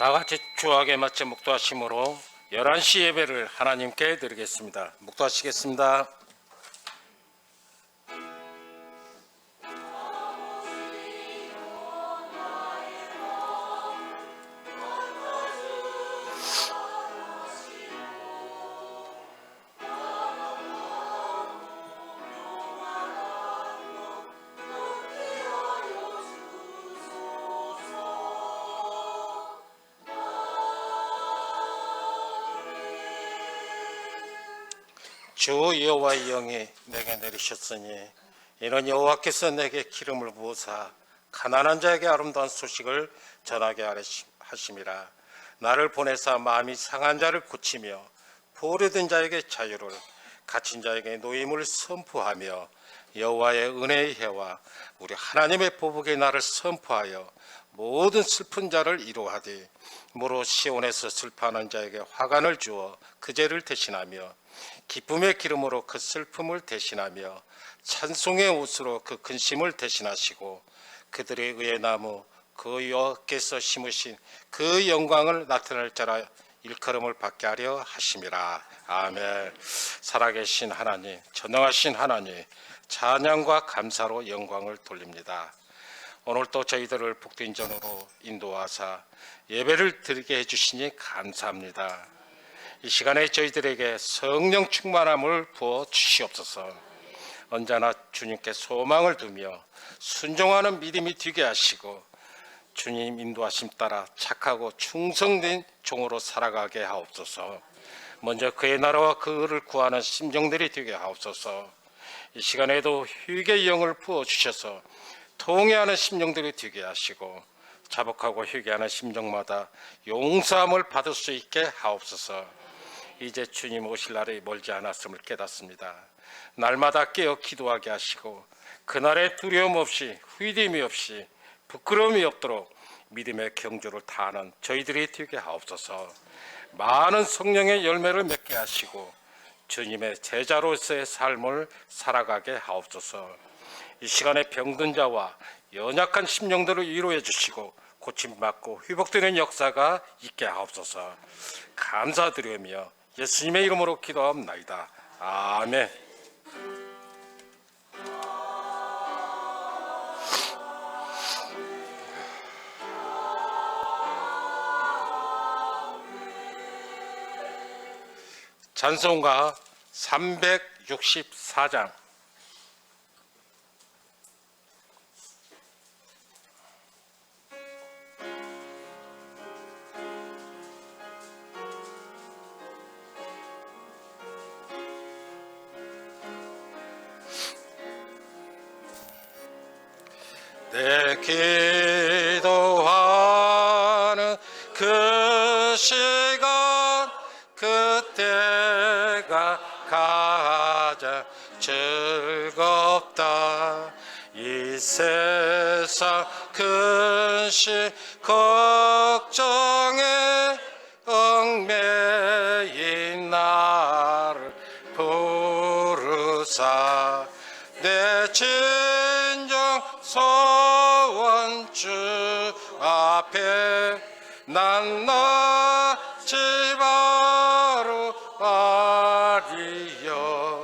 다 같이 주하게 맞춰 묵도하심으로 11시 예배를 하나님께 드리겠습니다. 묵도하시겠습니다. 주 여호와의 영이 내게 내리셨으니 이는 여호와께서 내게 기름을 부으사 가난한 자에게 아름다운 소식을 전하게 하심이라. 나를 보내사 마음이 상한 자를 고치며 포로된 자에게 자유를, 갇힌 자에게 노임을 선포하며 여호와의 은혜의 해와 우리 하나님의 보복의 날을 선포하여 모든 슬픈 자를 이루하되 무로 시온에서 슬퍼하는 자에게 화관을 주어 그 죄를 대신하며 기쁨의 기름으로 그 슬픔을 대신하며 찬송의 옷으로 그 근심을 대신하시고 그들의 의의 나무 그 여호와께서 심으신 그 영광을 나타낼 자라 일컬음을 받게 하려 하심이라. 아멘. 살아계신 하나님, 전능하신 하나님, 찬양과 감사로 영광을 돌립니다. 오늘도 저희들을 복된 전으로 인도하사 예배를 드리게 해주시니 감사합니다. 이 시간에 저희들에게 성령 충만함을 부어 주시옵소서. 언제나 주님께 소망을 두며 순종하는 믿음이 되게 하시고 주님 인도하심 따라 착하고 충성된 종으로 살아가게 하옵소서. 먼저 그의 나라와 그를 구하는 심정들이 되게 하옵소서. 이 시간에도 휴게의 영을 부어 주셔서 통회하는 심령들이 되게 하시고 자복하고 휴게하는 심정마다 용서함을 받을 수 있게 하옵소서. 이제 주님 오실 날이 멀지 않았음을 깨닫습니다. 날마다 깨어 기도하게 하시고 그날에 두려움 없이 후회됨이 없이 부끄러움이 없도록 믿음의 경주를 다하는 저희들이 되게 하옵소서. 많은 성령의 열매를 맺게 하시고 주님의 제자로서의 삶을 살아가게 하옵소서. 이 시간에 병든 자와 연약한 심령들을 위로해 주시고 고침받고 회복되는 역사가 있게 하옵소서. 감사드리며 예수님의 이름으로 기도합나이다. 아멘. 찬송가 364장. 내 기도하는 그 시간 그때가 가장 즐겁다. 이 세상 근심 걱정에 얽매인 나를 부르사 내 진정 소원 주 앞에 난 나지 바로 말이여.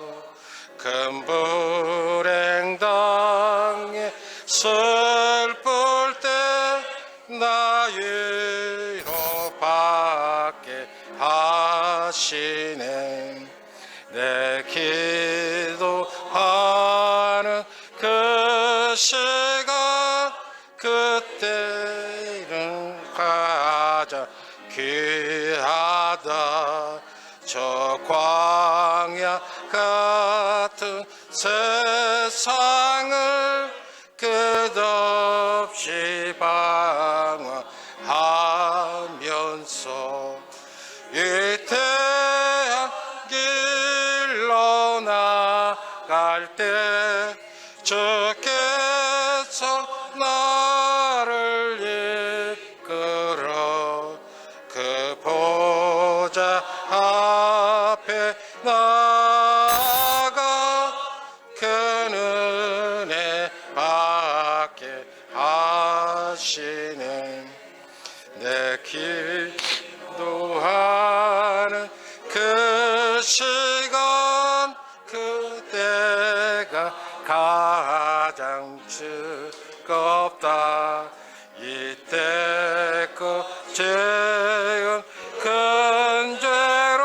큰 불행 당해 슬플 때 나 위로받게 하시네. 내 기도하는 그 시간 그때는 가장 귀하다. 저 광야 같은 세상을 끝없이 방황하면서 이 태양 길로 나갈 때 주께서 나를 이끌어 그 보좌 앞에 나아가 그 은혜 받게 하시네. 내 길 기도하는 그 시간 그때가 가장 즐겁다. 이때껏 지은 큰 죄로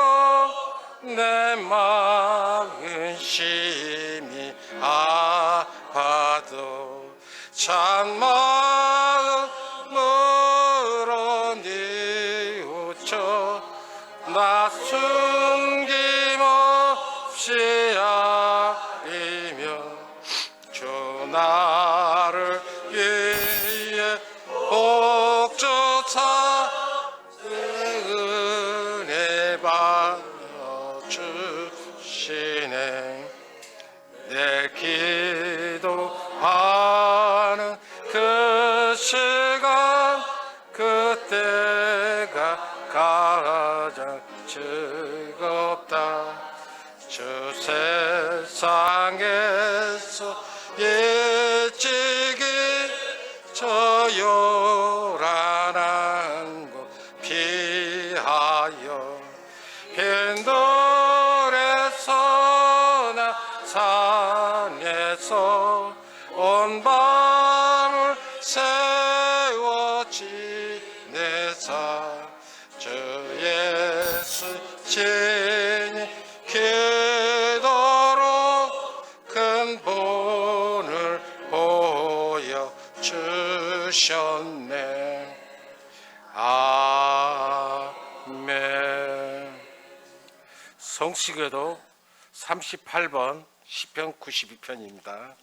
내 마음은 심히 아파도 찬마음으로 뉘우쳐 나 숨김없이 아리며 주 나를 위해 복주사 은혜 받아주시네. 내 기도하는 그 시간 그때가 가장 즐겁다. 주 세상에서 일찍이 저 요란한 곳 피하여 빈들에서나 산에서 온 밤을 세워 지내사 주 예수 친히 기도로 큰 본을 보여 주셨네. 아멘. 성시교도 38번 시편 92편입니다.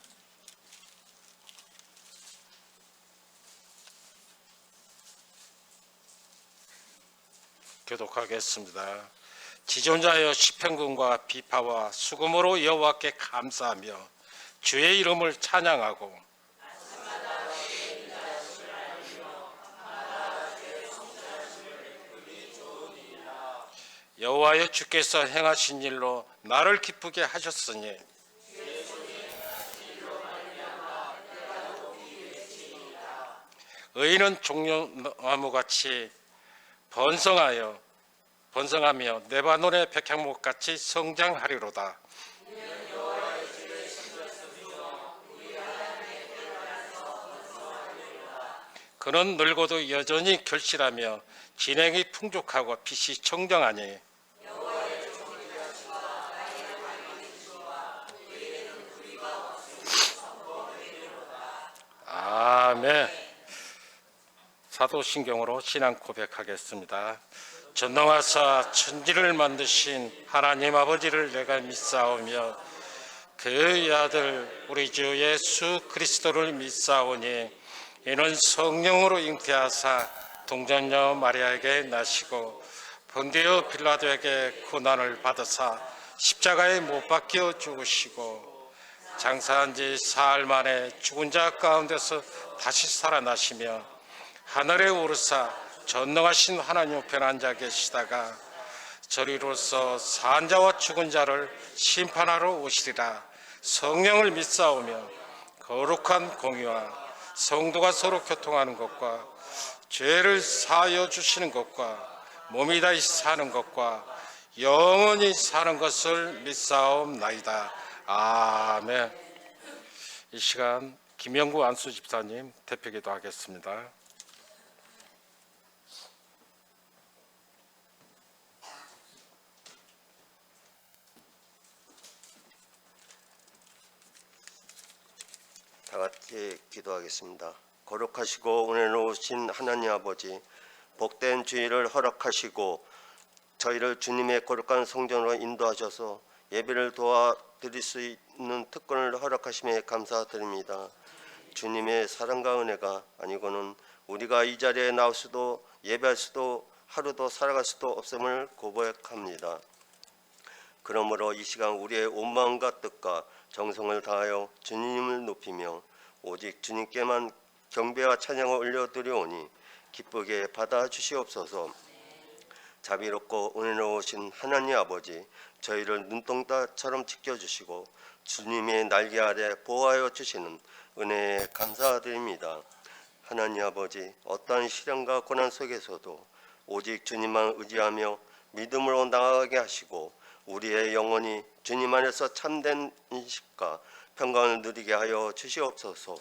교독하겠습니다. 지존자여 시편군과 비파와 수금으로 여호와께 감사하며 주의 이름을 찬양하고 여호와여 주께서 행하신 일로 나를 기쁘게 하셨으니 의인은 종려나무같이 번성하며 레바논의 백향목같이 성장하리로다. 그는 늙어도 여전히 결실하며 진행이 풍족하고 빛이 청정하니 아멘. 사도신경으로 신앙 고백하겠습니다. 전능하사 천지를 만드신 하나님 아버지를 내가 믿사오며 그의 아들 우리 주 예수 그리스도를 믿사오니 이는 성령으로 잉태하사 동정녀 마리아에게 나시고 본디오 빌라도에게 고난을 받으사 십자가에 못 박혀 죽으시고 장사한 지 사흘 만에 죽은 자 가운데서 다시 살아나시며 하늘에 오르사 전능하신 하나님 우편에 앉아 계시다가 저리로서 산 자와 죽은 자를 심판하러 오시리라. 성령을 믿사오며 거룩한 공의와 성도가 서로 교통하는 것과 죄를 사하여 주시는 것과 몸이 다시 사는 것과 영원히 사는 것을 믿사옵나이다. 아멘. 이 시간 김영구 안수 집사님 대표기도 하겠습니다. 다 같이 기도하겠습니다. 거룩하시고 은혜로우신 하나님 아버지, 복된 주일을 허락하시고 저희를 주님의 거룩한 성전으로 인도하셔서 예배를 도와드릴 수 있는 특권을 허락하심에 감사드립니다. 주님의 사랑과 은혜가 아니고는 우리가 이 자리에 나올 수도 예배할 수도 하루도 살아갈 수도 없음을 고백합니다. 그러므로 이 시간 우리의 온 마음과 뜻과 정성을 다하여 주님을 높이며 오직 주님께만 경배와 찬양을 올려드리오니 기쁘게 받아주시옵소서. 자비롭고 은혜로우신 하나님 아버지, 저희를 눈동자처럼 지켜주시고 주님의 날개 아래 보호하여 주시는 은혜에 감사드립니다. 하나님 아버지, 어떠한 시련과 고난 속에서도 오직 주님만 의지하며 믿음으로 나아가게 하시고 우리의 영혼이 주님 안에서 참된 인식과 평강을 누리게 하여 주시옵소서.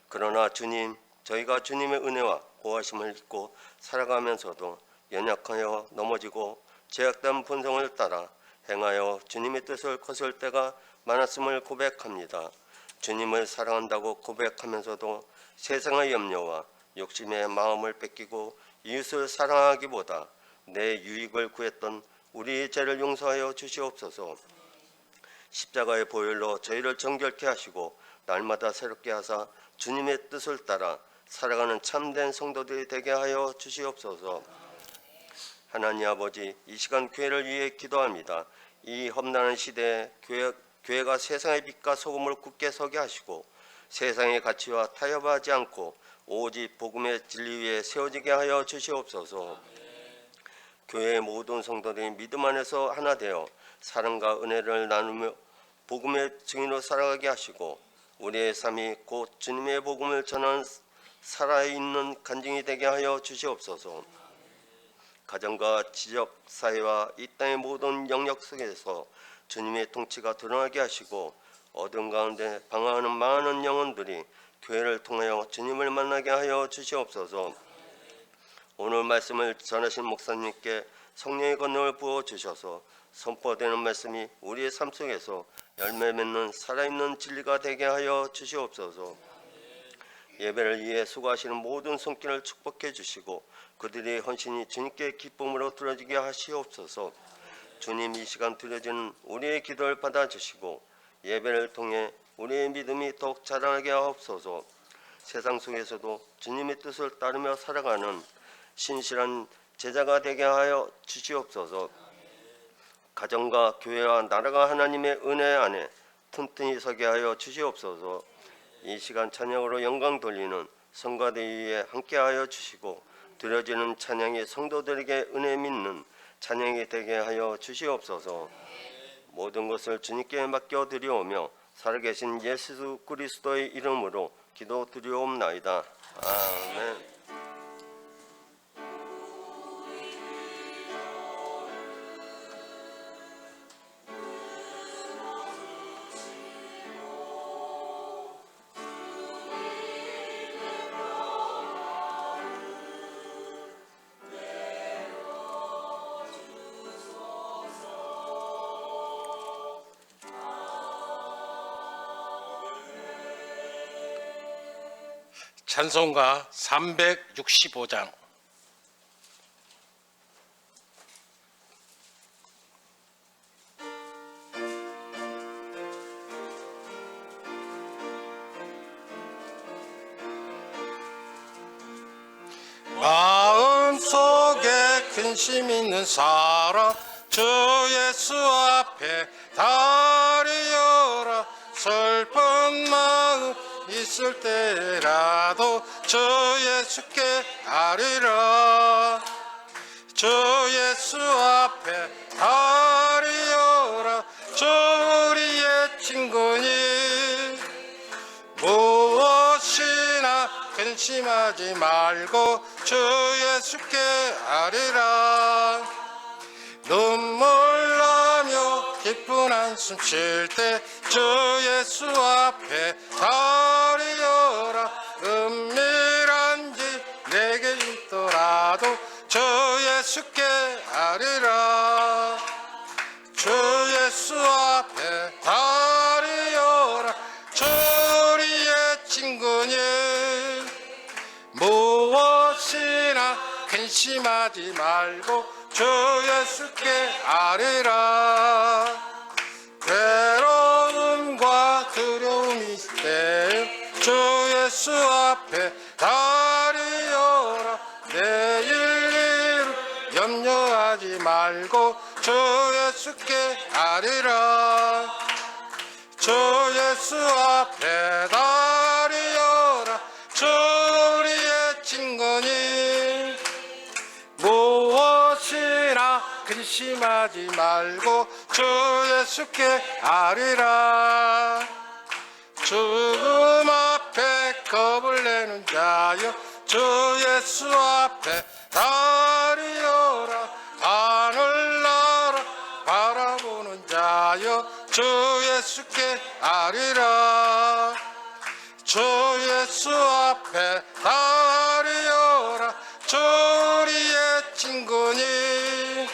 그러나 주님, 저희가 주님의 은혜와 보호하심을 잊고 살아가면서도 연약하여 넘어지고 죄악된 본성을 따라 행하여 주님의 뜻을 거스를 때가 많았음을 고백합니다. 주님을 사랑한다고 고백하면서도 세상의 염려와 욕심의 마음을 뺏기고 이웃을 사랑하기보다 내 유익을 구했던 우리의 죄를 용서하여 주시옵소서. 십자가의 보혈로 저희를 정결케 하시고 날마다 새롭게 하사 주님의 뜻을 따라 살아가는 참된 성도들이 되게 하여 주시옵소서. 하나님 아버지, 이 시간 교회를 위해 기도합니다. 이 험난한 시대에 교회가 세상의 빛과 소금으로 굳게 서게 하시고 세상의 가치와 타협하지 않고 오직 복음의 진리 위에 세워지게 하여 주시옵소서. 교회의 모든 성도들이 믿음 안에서 하나 되어 사랑과 은혜를 나누며 복음의 증인으로 살아가게 하시고 우리의 삶이 곧 주님의 복음을 전하는 살아있는 간증이 되게 하여 주시옵소서. 가정과 지역 사회와 이 땅의 모든 영역 속에서 주님의 통치가 드러나게 하시고 어둠 가운데 방황하는 많은 영혼들이 교회를 통하여 주님을 만나게 하여 주시옵소서. 오늘 말씀을 전하신 목사님께 성령의 권능을 부어 주셔서 선포되는 말씀이 우리의 삶 속에서 열매 맺는 살아있는 진리가 되게 하여 주시옵소서. 예배를 위해 수고하시는 모든 손길을 축복해 주시고 그들의 헌신이 주님께 기쁨으로 드려지게 하시옵소서. 주님, 이 시간 드려지는 우리의 기도를 받아주시고 예배를 통해 우리의 믿음이 더욱 자라나게 하옵소서. 세상 속에서도 주님의 뜻을 따르며 살아가는 신실한 제자가 되게 하여 주시옵소서. 가정과 교회와 나라가 하나님의 은혜 안에 튼튼히 서게 하여 주시옵소서. 이 시간 찬양으로 영광 돌리는 성가대 위에 함께하여 주시고 드려지는 찬양이 성도들에게 은혜 믿는 찬양이 되게 하여 주시옵소서. 모든 것을 주님께 맡겨드리오며 살아계신 예수 그리스도의 이름으로 기도드리옵나이다. 아멘. 찬송가 365장. 마음속에 근심 있는 사람 주 예수 앞에 다리여라. 슬픈 마음 있을 때라도 주 예수께 아리라. 주 예수 앞에 아리여라. 주 우리의 친구니 무엇이나 근심하지 말고 주 예수께 아리라. 눈물 나며 기쁜 한숨 쉴 때 주 예수 앞에 다리여라. 은밀한 집 내게 있더라도 주 예수께 아리라. 주 예수 앞에 다리여라. 주 우리의 친구니 무엇이나 근심하지 말고 주 예수께 아리라. 괴로움과 두려움이 있을 때 주 예수 앞에 다리여라. 내일 일을 염려하지 말고 주 예수께 아리라. 주 예수 앞에 다리여라. 주 우리의 친구니 무엇이나 근심하지 말고 주 예수께 아리라. 죽음 앞에 겁을 내는 자여 주 예수 앞에 다리여라 하늘나라 바라보는 자여 주 예수께 아리라. 주 예수 앞에 다리여라 주 우리의 친구니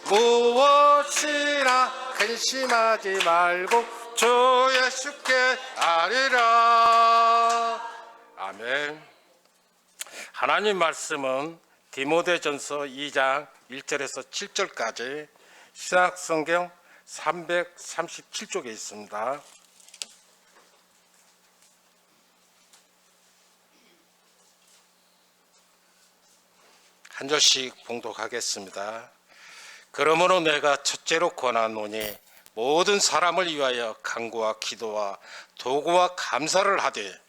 무엇이나 근심하지 말고 주 예수께 아리라. 아멘. 하나님 말씀은 디모데전서 2장 1절에서 7절까지 신약성경 337쪽에 있습니다. 한 절씩 봉독하겠습니다. 그러므로 내가 첫째로 권하노니 모든 사람을 위하여 간구와 기도와 도구와 감사를 하되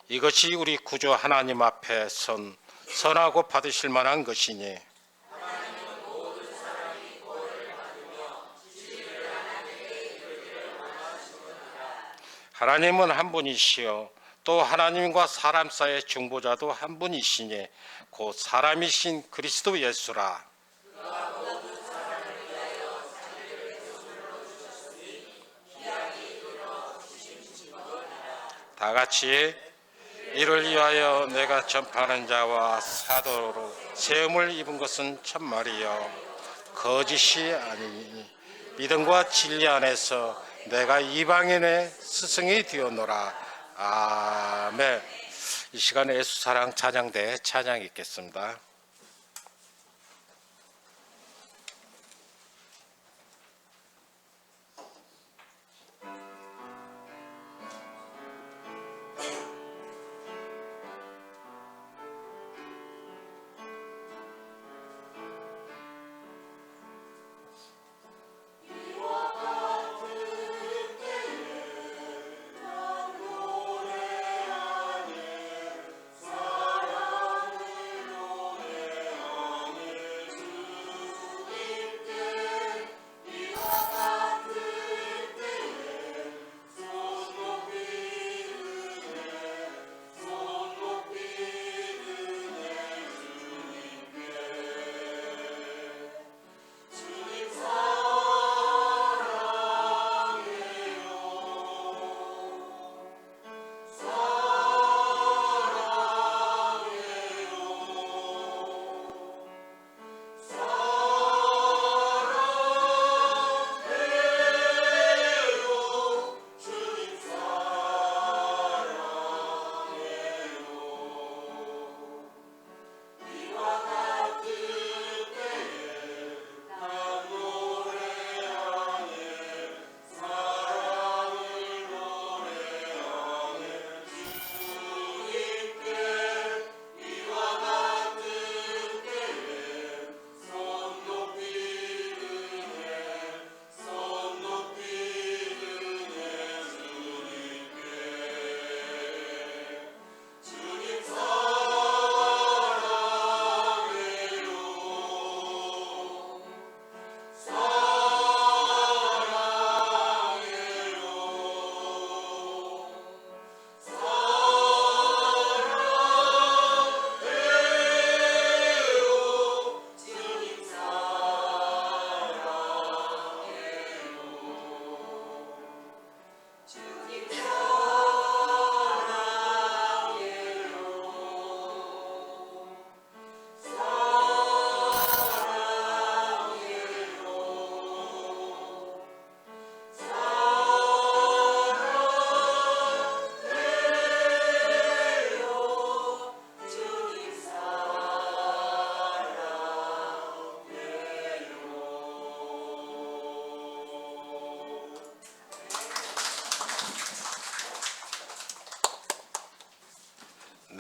이것이 우리 구주 하나님 앞에 선하고 받으실 만한 것이니 하나님은 한 분이시요 또 하나님과 사람 사이의 중보자도 한 분이시니 곧 사람이신 그리스도 예수라. 다 같이 이를 위하여 내가 전파하는 자와 사도로 세움을 입은 것은 참말이요 거짓이 아니니 믿음과 진리 안에서 내가 이방인의 스승이 되었노라. 아멘. 이 시간에 예수 사랑 찬양대 찬양 있겠습니다.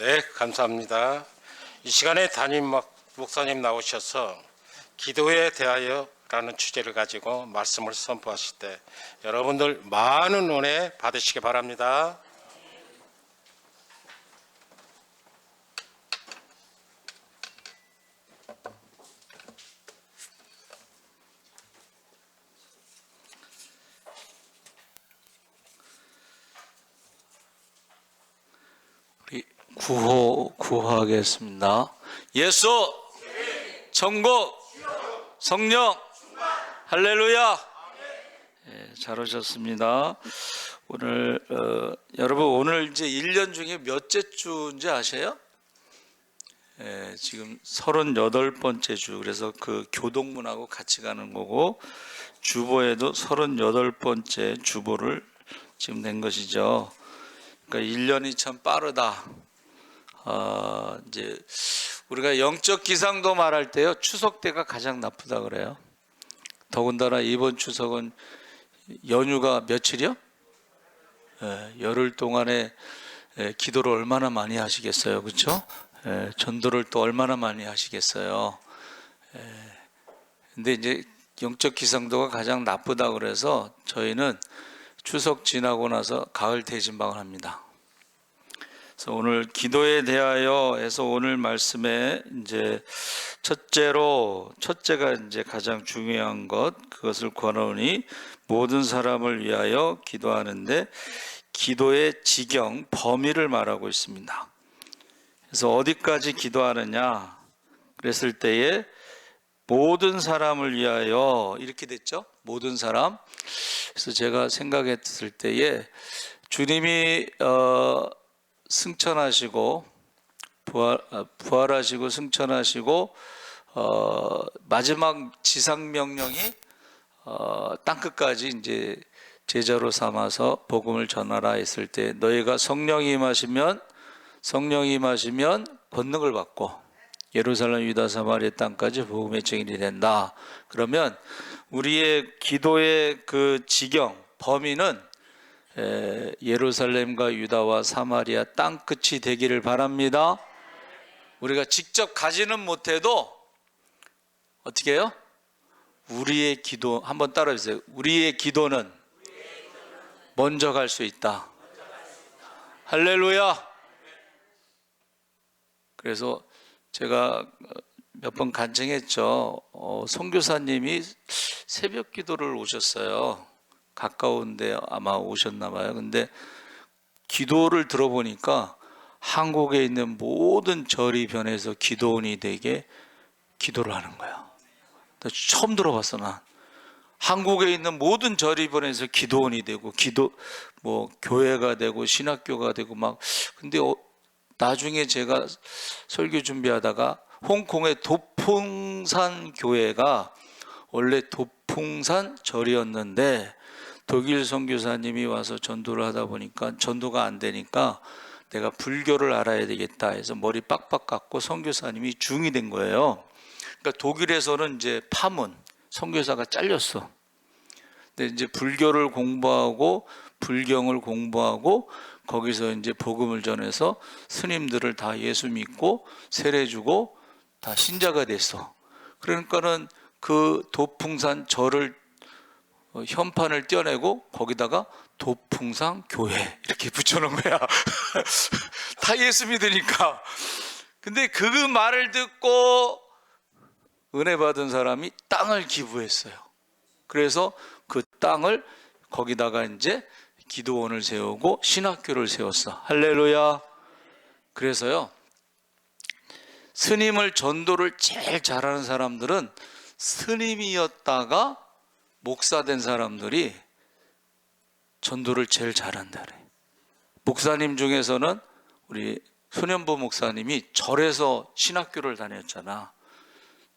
네, 감사합니다. 이 시간에 담임 목사님 나오셔서 기도에 대하여 라는 주제를 가지고 말씀을 선포하실 때 여러분들 많은 은혜 받으시기 바랍니다. 구하겠습니다. 예수, 천국, 성령, 할렐루야. 예, 잘 오셨습니다. 오늘 여러분 오늘 이제 1년 중에 몇째 주인지 아세요? 예, 지금 38번째 주. 그래서 그 교동문하고 같이 가는 거고 주보에도 38번째 주보를 지금 낸 것이죠. 그러니까 1년이 참 빠르다. 이제 우리가 영적 기상도 말할 때요, 추석 때가 가장 나쁘다 그래요. 더군다나 이번 추석은 연휴가 며칠이요? 열흘 동안에 기도를 얼마나 많이 하시겠어요, 그렇죠? 전도를 또 얼마나 많이 하시겠어요. 근데 이제 영적 기상도가 가장 나쁘다 그래서 저희는 추석 지나고 나서 가을 대진방을 합니다. 그래서 오늘 기도에 대하여 해서 오늘 말씀에 이제 첫째가 이제 가장 중요한 것, 그것을 권하오니 모든 사람을 위하여 기도하는데 기도의 지경, 범위를 말하고 있습니다. 그래서 어디까지 기도하느냐 그랬을 때에 모든 사람을 위하여 이렇게 됐죠. 모든 사람. 그래서 제가 생각했을 때에 주님이 승천하시고 부활하시고 승천하시고 마지막 지상 명령이 땅 끝까지 이제 제자로 삼아서 복음을 전하라 했을 때 너희가 성령이 임하시면 권능을 받고 예루살렘 유다 사마리아 땅까지 복음의 증인이 된다. 그러면 우리의 기도의 그 지경 범위는 예루살렘과 유다와 사마리아 땅 끝이 되기를 바랍니다. 우리가 직접 가지는 못해도 어떻게 해요? 우리의 기도 한번 따라해 주세요. 우리의 기도는 먼저 갈 수 있다. 할렐루야. 그래서 제가 몇 번 간증했죠. 선교사님이 새벽 기도를 오셨어요. 가까운데 아마 오셨나 봐요. 근데 기도를 들어보니까 한국에 있는 모든 절이 변해서 기도원이 되게 기도를 하는 거야. 나 처음 들어봤어. 난 한국에 있는 모든 절이 변해서 기도원이 되고 교회가 되고 신학교가 되고 막. 근데 나중에 제가 설교 준비하다가 홍콩의 도풍산 교회가 원래 도풍산 절이었는데 독일 선교사님이 와서 전도를 하다 보니까 전도가 안 되니까 내가 불교를 알아야 되겠다 해서 머리 빡빡 깎고 선교사님이 중이 된 거예요. 그러니까 독일에서는 이제 파문, 선교사가 잘렸어. 근데 이제 불교를 공부하고 불경을 공부하고 거기서 이제 복음을 전해서 스님들을 다 예수 믿고 세례 주고 다 신자가 됐어. 그러니까는 그 도풍산 절을 현판을 떼어내고 거기다가 도풍산 교회 이렇게 붙여놓은 거야. 다 예수 믿으니까. 근데 그 말을 듣고 은혜 받은 사람이 땅을 기부했어요. 그래서 그 땅을 거기다가 이제 기도원을 세우고 신학교를 세웠어. 할렐루야. 그래서요, 스님을 전도를 제일 잘하는 사람들은 스님이었다가 목사 된 사람들이 전도를 제일 잘한다 그래. 목사님 중에서는 우리 손현보 목사님이 절에서 신학교를 다녔잖아.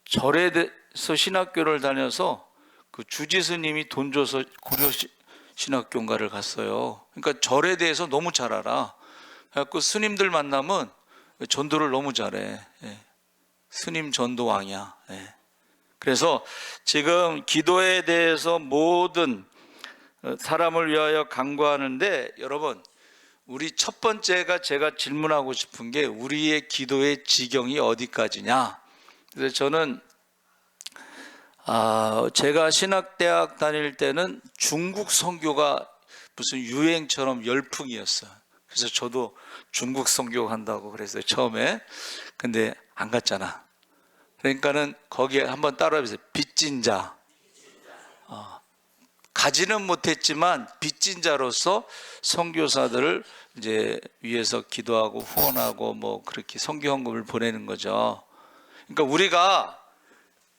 절에서 신학교를 다녀서 그 주지 스님이 돈 줘서 고려 신학교인가를 갔어요. 그러니까 절에 대해서 너무 잘 알아. 그래갖고 스님들 만나면 전도를 너무 잘해. 스님 전도왕이야. 그래서 지금 기도에 대해서 모든 사람을 위하여 간구하는데 여러분, 우리 첫 번째가 제가 질문하고 싶은 게 우리의 기도의 지경이 어디까지냐. 그래서 저는 제가 신학대학 다닐 때는 중국 선교가 무슨 유행처럼 열풍이었어요. 그래서 저도 중국 선교 간다고 그랬어요, 처음에. 근데 안 갔잖아. 그러니까는 거기에 한번 따라해보세요. 빚진 자, 가지는 못했지만 빚진 자로서 선교사들을 이제 위해서 기도하고 후원하고 뭐 그렇게 선교 헌금을 보내는 거죠. 그러니까 우리가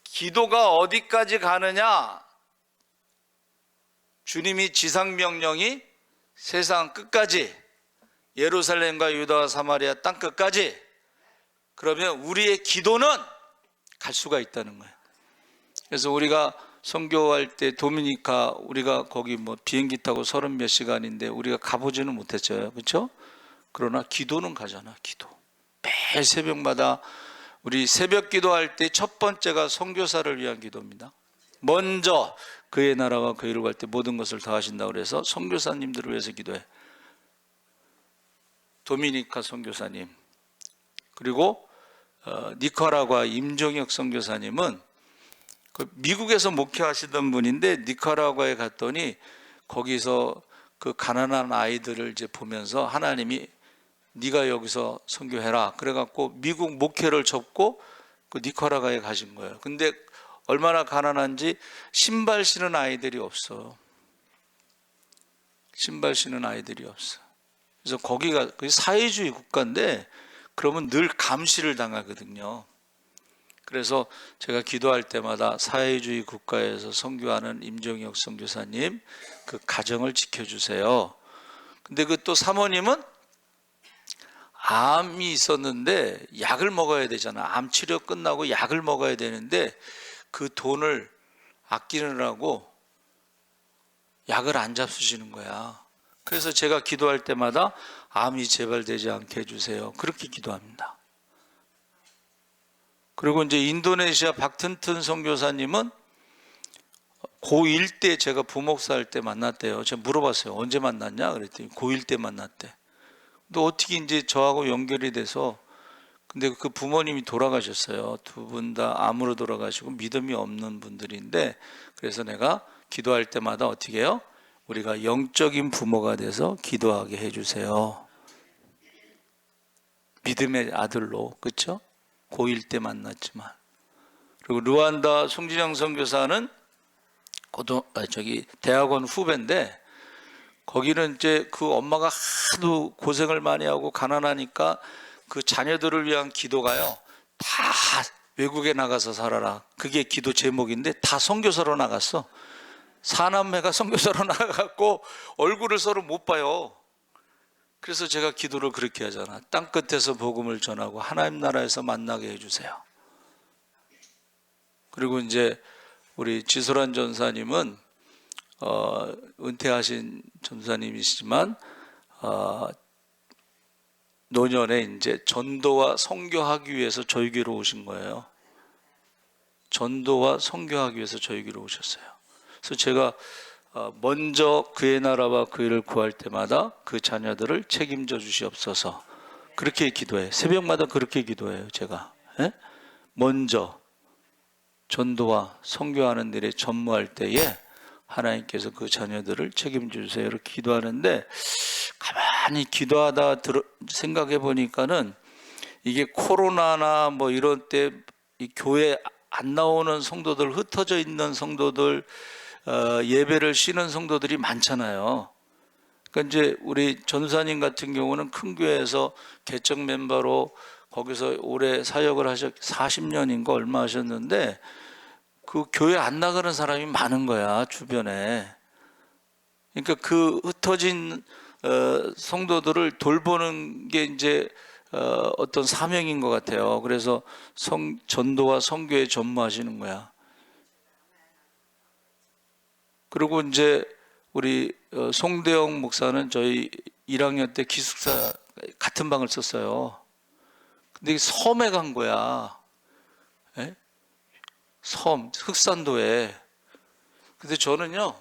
기도가 어디까지 가느냐? 주님이 지상 명령이 세상 끝까지, 예루살렘과 유다와 사마리아 땅 끝까지, 그러면 우리의 기도는 갈 수가 있다는 거예요. 그래서 우리가 선교할 때 도미니카, 우리가 거기 뭐 비행기 타고 30몇 시간인데 우리가 가보지는 못했죠, 그렇죠? 그러나 기도는 가잖아. 기도 매일 새벽마다 우리 새벽 기도할 때 첫 번째가 선교사를 위한 기도입니다. 먼저 그의 나라와 그의 일을 할 때 모든 것을 다 하신다고 그래서 선교사님들을 위해서 기도해. 도미니카 선교사님, 그리고 니카라과 임종혁 선교사님은 그 미국에서 목회하시던 분인데 니카라과에 갔더니 거기서 그 가난한 아이들을 이제 보면서 하나님이 네가 여기서 선교해라 그래갖고 미국 목회를 접고 그 니카라과에 가신 거예요. 근데 얼마나 가난한지 신발 신은 아이들이 없어. 신발 신은 아이들이 없어. 그래서 거기가 사회주의 국가인데 그러면 늘 감시를 당하거든요. 그래서 제가 기도할 때마다 사회주의 국가에서 선교하는 임종혁 선교사님 그 가정을 지켜주세요. 근데 그 또 사모님은 암이 있었는데 약을 먹어야 되잖아. 암 치료 끝나고 약을 먹어야 되는데 그 돈을 아끼느라고 약을 안 잡수시는 거야. 그래서 제가 기도할 때마다 암이 재발되지 않게 해주세요. 그렇게 기도합니다. 그리고 이제 인도네시아 박튼튼 선교사님은 고1 때 제가 부목사 할 때 만났대요. 제가 물어봤어요. 언제 만났냐? 그랬더니 고1 때 만났대. 근데 어떻게 이제 저하고 연결이 돼서, 근데 그 부모님이 돌아가셨어요. 두 분 다 암으로 돌아가시고 믿음이 없는 분들인데, 그래서 내가 기도할 때마다 어떻게 해요? 우리가 영적인 부모가 돼서 기도하게 해주세요. 믿음의 아들로, 그렇죠? 고1 때 만났지만. 그리고 루안다 송진영 선교사는 대학원 후배인데, 거기는 이제 그 엄마가 하도 고생을 많이 하고 가난하니까 그 자녀들을 위한 기도가요, 다 외국에 나가서 살아라. 그게 기도 제목인데 다 선교사로 나갔어. 사남매가 선교사로 나가갖고 얼굴을 서로 못 봐요. 그래서 제가 기도를 그렇게 하잖아. 땅끝에서 복음을 전하고 하나님 나라에서 만나게 해주세요. 그리고 이제 우리 지소란 전사님은 은퇴하신 전사님이시지만 노년에 이제 전도와 선교하기 위해서 저희 교회로 오신 거예요. 전도와 선교하기 위해서 저희 교회로 오셨어요. 그래서 제가 먼저 그의 나라와 그의 일을 구할 때마다 그 자녀들을 책임져 주시옵소서. 그렇게 기도해요. 새벽마다 그렇게 기도해요. 제가 먼저 전도와 선교하는 일에 전무할 때에 하나님께서 그 자녀들을 책임져 주세요. 이렇게 기도하는데, 가만히 기도하다 생각해 보니까는 이게 코로나나 뭐 이런 때 이 교회 안 나오는 성도들, 흩어져 있는 성도들, 예배를 쉬는 성도들이 많잖아요. 그러니까 이제 우리 전사님 같은 경우는 큰 교회에서 개척 멤버로 거기서 오래 사역을 40년인가 얼마 하셨는데, 그 교회 안 나가는 사람이 많은 거야, 주변에. 그러니까 그 흩어진 성도들을 돌보는 게 이제 어떤 사명인 것 같아요. 그래서 전도와 선교에 전무하시는 거야. 그리고 이제 우리 송대영 목사는 저희 1학년 때 기숙사 같은 방을 썼어요. 근데 섬에 간 거야. 예? 섬, 흑산도에. 근데 저는요,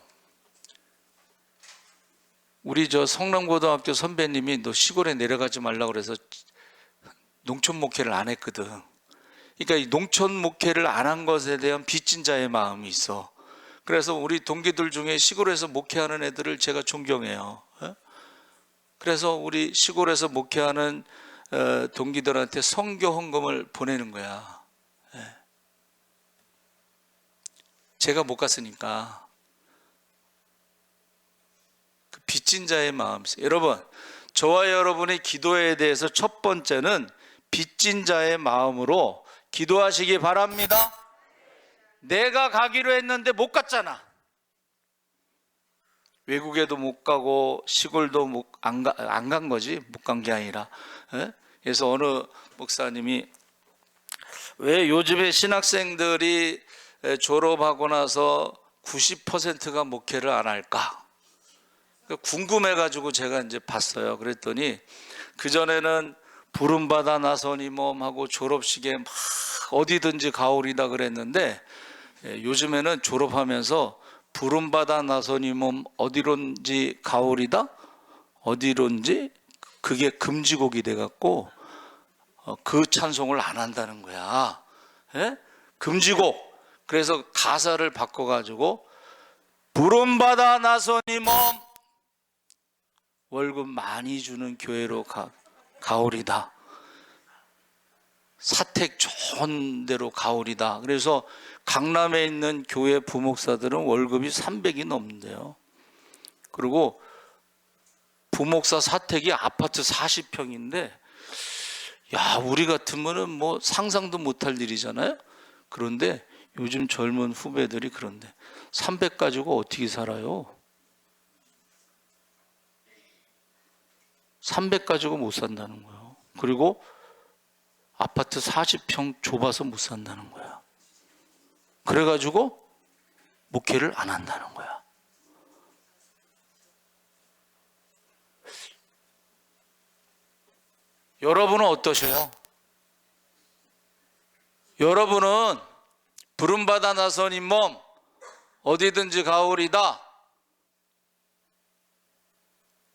우리 저 성남고등학교 선배님이 너 시골에 내려가지 말라고 그래서 농촌 목회를 안 했거든. 그러니까 이 농촌 목회를 안 한 것에 대한 빚진 자의 마음이 있어. 그래서 우리 동기들 중에 시골에서 목회하는 애들을 제가 존경해요. 그래서 우리 시골에서 목회하는 동기들한테 선교 헌금을 보내는 거야. 제가 못 갔으니까. 빚진 자의 마음이 있어요. 여러분, 저와 여러분의 기도에 대해서 첫 번째는 빚진 자의 마음으로 기도하시기 바랍니다. 내가 가기로 했는데 못 갔잖아. 외국에도 못 가고 시골도 안 간 거지, 못 간 게 아니라. 그래서 어느 목사님이 왜 요즘에 신학생들이 졸업하고 나서 90%가 목회를 안 할까? 궁금해가지고 제가 이제 봤어요. 그랬더니 그전에는 부름받아 나서니 몸하고 졸업식에 막 어디든지 가오리다 그랬는데 요즘에는 졸업하면서 부름받아 나서니 몸 어디론지 가오리다? 어디론지? 그게 금지곡이 돼갖고 그 찬송을 안 한다는 거야. 금지곡. 그래서 가사를 바꿔가지고 부름받아 나서니 몸 월급 많이 주는 교회로 가오리다. 사택 좋은 데로 가오리다. 그래서 강남에 있는 교회 부목사들은 월급이 300이 넘는데요. 그리고 부목사 사택이 아파트 40평인데 야, 우리 같으면은 뭐 상상도 못할 일이잖아요. 그런데 요즘 젊은 후배들이 그런데 300 가지고 어떻게 살아요? 300 가지고 못 산다는 거예요. 그리고 아파트 40평 좁아서 못 산다는 거야. 그래가지고 목회를 안 한다는 거야. 여러분은 어떠세요? 여러분은 부름받아 나서니 몸 어디든지 가오리다.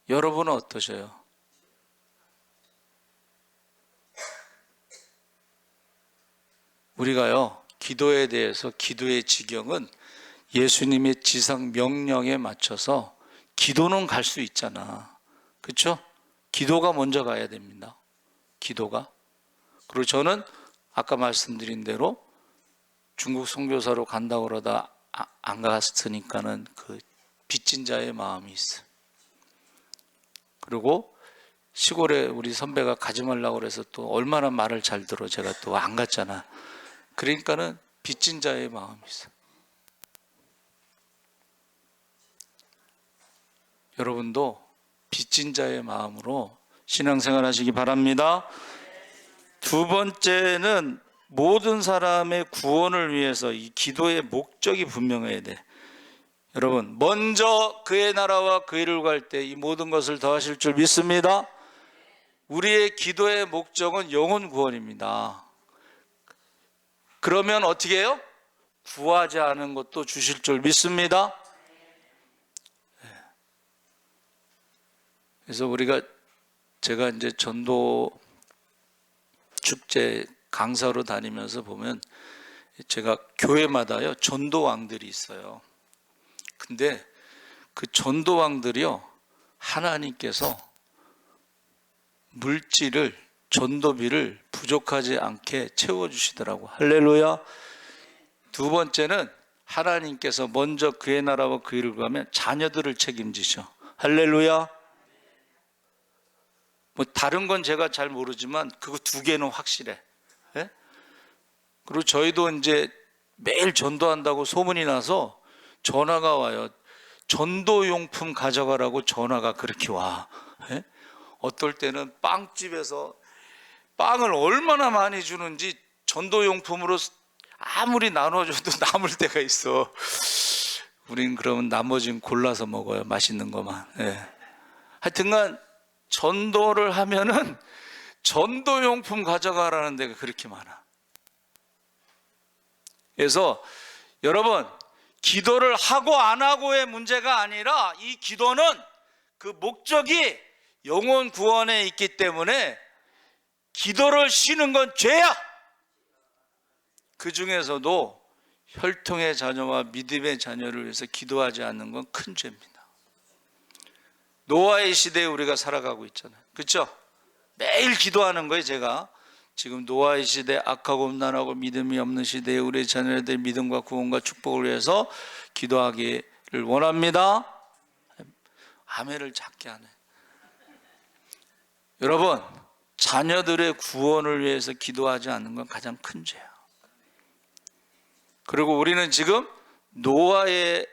여러분은 어떠세요? 우리가요, 기도에 대해서 기도의 지경은 예수님의 지상 명령에 맞춰서 기도는 갈 수 있잖아. 그렇죠? 기도가 먼저 가야 됩니다. 기도가. 그리고 저는 아까 말씀드린 대로 중국 선교사로 간다고 그러다 안 갔으니까는 그 빚진 자의 마음이 있어. 그리고 시골에 우리 선배가 가지 말라고 그래서 또 얼마나 말을 잘 들어. 제가 또 안 갔잖아. 그러니까는 빚진 자의 마음이 있어. 여러분도 빚진 자의 마음으로 신앙생활 하시기 바랍니다. 두 번째는 모든 사람의 구원을 위해서 이 기도의 목적이 분명해야 돼. 여러분, 먼저 그의 나라와 그 일을 구할 때 이 모든 것을 더하실 줄 믿습니다. 우리의 기도의 목적은 영혼 구원입니다. 그러면 어떻게 해요? 구하지 않은 것도 주실 줄 믿습니다. 그래서 제가 이제 전도 축제 강사로 다니면서 보면 제가 교회마다요 전도왕들이 있어요. 근데 그 전도왕들이요, 하나님께서 물질을, 전도비를 부족하지 않게 채워주시더라고. 할렐루야. 두 번째는 하나님께서 먼저 그의 나라와 그 일을 구하면 자녀들을 책임지셔. 할렐루야. 뭐 다른 건 제가 잘 모르지만 그거 두 개는 확실해. 예? 그리고 저희도 이제 매일 전도한다고 소문이 나서 전화가 와요. 전도용품 가져가라고 전화가 그렇게 와. 예? 어떨 때는 빵집에서 빵을 얼마나 많이 주는지 전도용품으로 아무리 나눠줘도 남을 때가 있어. 우린 그러면 나머지는 골라서 먹어요. 맛있는 것만. 예. 하여튼간 전도를 하면은 전도용품 가져가라는 데가 그렇게 많아. 그래서 여러분, 기도를 하고 안 하고의 문제가 아니라 이 기도는 그 목적이 영혼 구원에 있기 때문에 기도를 쉬는 건 죄야. 그 중에서도 혈통의 자녀와 믿음의 자녀를 위해서 기도하지 않는 건 큰 죄입니다. 노아의 시대에 우리가 살아가고 있잖아요. 그렇죠? 매일 기도하는 거예요. 제가 지금 노아의 시대, 악하고 음란하고 믿음이 없는 시대에 우리 자녀들 믿음과 구원과 축복을 위해서 기도하기를 원합니다. 아멘을 작게 하네. 여러분, 자녀들의 구원을 위해서 기도하지 않는 건 가장 큰 죄야. 그리고 우리는 지금 노아의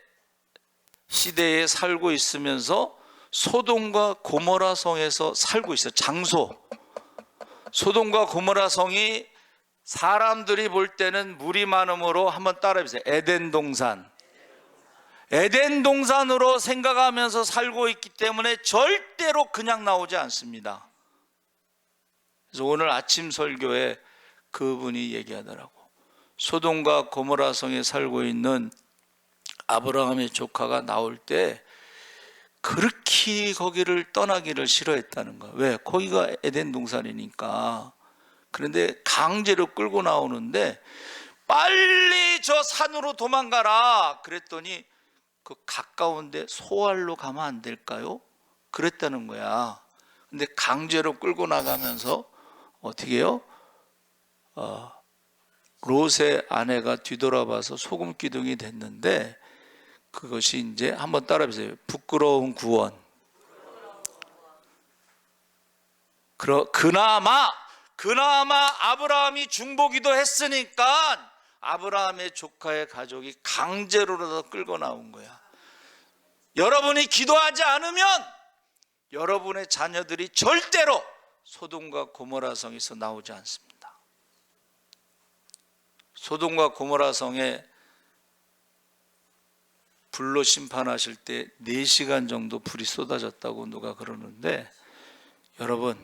시대에 살고 있으면서 소돔과 고모라 성에서 살고 있어요. 장소. 소돔과 고모라 성이 사람들이 볼 때는 물이 많음으로 한번 따라해보세요. 에덴 동산. 에덴 동산으로 생각하면서 살고 있기 때문에 절대로 그냥 나오지 않습니다. 그래서 오늘 아침 설교에 그분이 얘기하더라고. 소돔과 고모라 성에 살고 있는 아브라함의 조카가 나올 때 그렇게 거기를 떠나기를 싫어했다는 거야. 왜? 거기가 에덴 동산이니까. 그런데 강제로 끌고 나오는데 빨리 저 산으로 도망가라 그랬더니 그 가까운데 소알로 가면 안 될까요? 그랬다는 거야. 근데 강제로 끌고 나가면서 어떻게 해요? 롯의 아내가 뒤돌아봐서 소금 기둥이 됐는데 그것이 이제 한번 따라해보세요. 부끄러운 구원. 그나마 아브라함이 중보기도 했으니까 아브라함의 조카의 가족이 강제로라도 끌고 나온 거야. 여러분이 기도하지 않으면 여러분의 자녀들이 절대로 소돔과 고모라 성에서 나오지 않습니다. 소돔과 고모라 성에 불로 심판하실 때 4시간 정도 불이 쏟아졌다고 누가 그러는데, 여러분,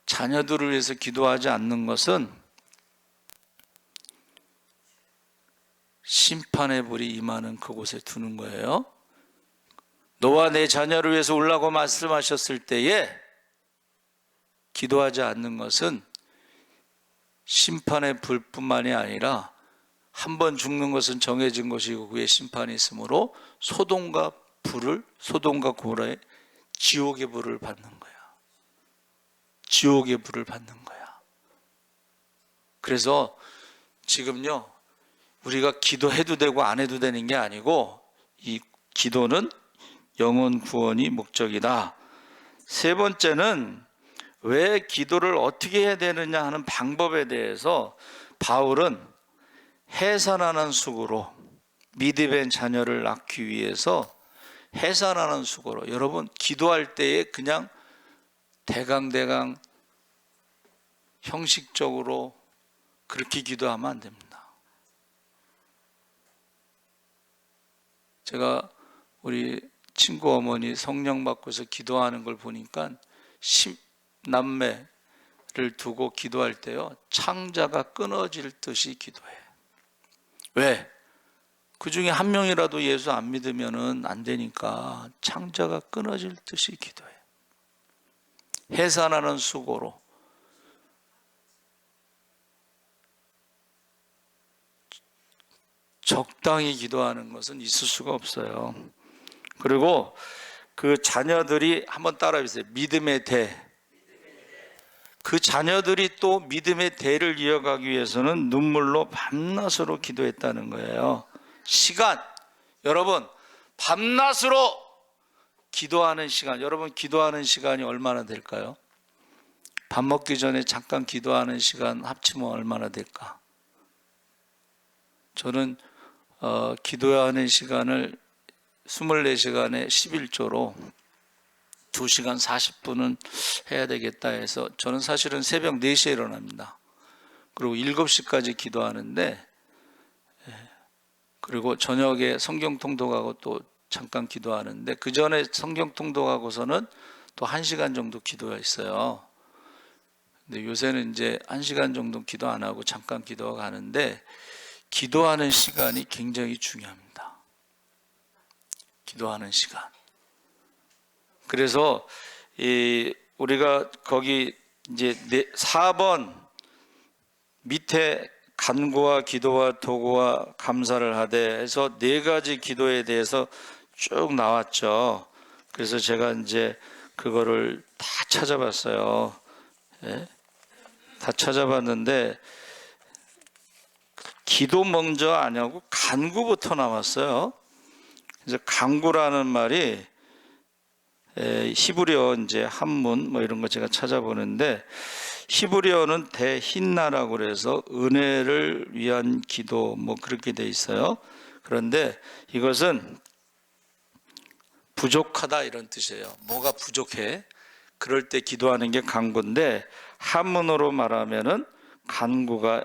자녀들을 위해서 기도하지 않는 것은 심판의 불이 임하는 그곳에 두는 거예요. 너와 내 자녀를 위해서 울라고 말씀하셨을 때에 기도하지 않는 것은 심판의 불뿐만이 아니라 한 번 죽는 것은 정해진 것이고 그의 심판이 있으므로 소돔과 고모라의 지옥의 불을 받는 거야. 지옥의 불을 받는 거야. 그래서 지금요, 우리가 기도해도 되고 안 해도 되는 게 아니고 이 기도는 영혼 구원이 목적이다. 세 번째는 왜 기도를 어떻게 해야 되느냐 하는 방법에 대해서 바울은 해산하는 수고로 믿음의 자녀를 낳기 위해서 해산하는 수고로, 여러분 기도할 때에 그냥 대강 형식적으로 그렇게 기도하면 안 됩니다. 제가 우리 친구 어머니 성령 받고서 기도하는 걸 보니까 10남매를 두고 기도할 때요, 창자가 끊어질 듯이 기도해. 왜? 그 중에 한 명이라도 예수 안 믿으면 안 되니까 창자가 끊어질 듯이 기도해. 해산하는 수고로. 적당히 기도하는 것은 있을 수가 없어요. 그리고 그 자녀들이 한번 따라해보세요. 믿음의 대. 그 자녀들이 또 믿음의 대를 이어가기 위해서는 눈물로 밤낮으로 기도했다는 거예요. 시간, 여러분 밤낮으로 기도하는 시간, 여러분 기도하는 시간이 얼마나 될까요? 밥 먹기 전에 잠깐 기도하는 시간 합치면 얼마나 될까? 저는 기도하는 시간을 24시간에 11조로 2시간 40분은 해야 되겠다 해서 저는 사실은 새벽 4시에 일어납니다. 그리고 7시까지 기도하는데, 그리고 저녁에 성경 통독하고 또 잠깐 기도하는데, 그 전에 성경 통독하고서는 또 1시간 정도 기도가 있어요. 근데 요새는 이제 1시간 정도 기도 안 하고 잠깐 기도가 가는데, 기도하는 시간이 굉장히 중요합니다. 기도하는 시간. 그래서 우리가 거기 이제 4번 밑에 간구와 기도와 도구와 감사를 하되 해서 4가지 기도에 대해서 쭉 나왔죠. 그래서 제가 이제 그거를 다 찾아봤어요. 예? 다 찾아봤는데 기도 먼저 안 하고 간구부터 나왔어요. 그래서 간구라는 말이 히브리어 이제 한문 뭐 이런 거 제가 찾아보는데 히브리어는 대힌나라고 그래서 은혜를 위한 기도 뭐 그렇게 돼 있어요. 그런데 이것은 부족하다 이런 뜻이에요. 뭐가 부족해? 그럴 때 기도하는 게 간구인데 한문으로 말하면은 간구가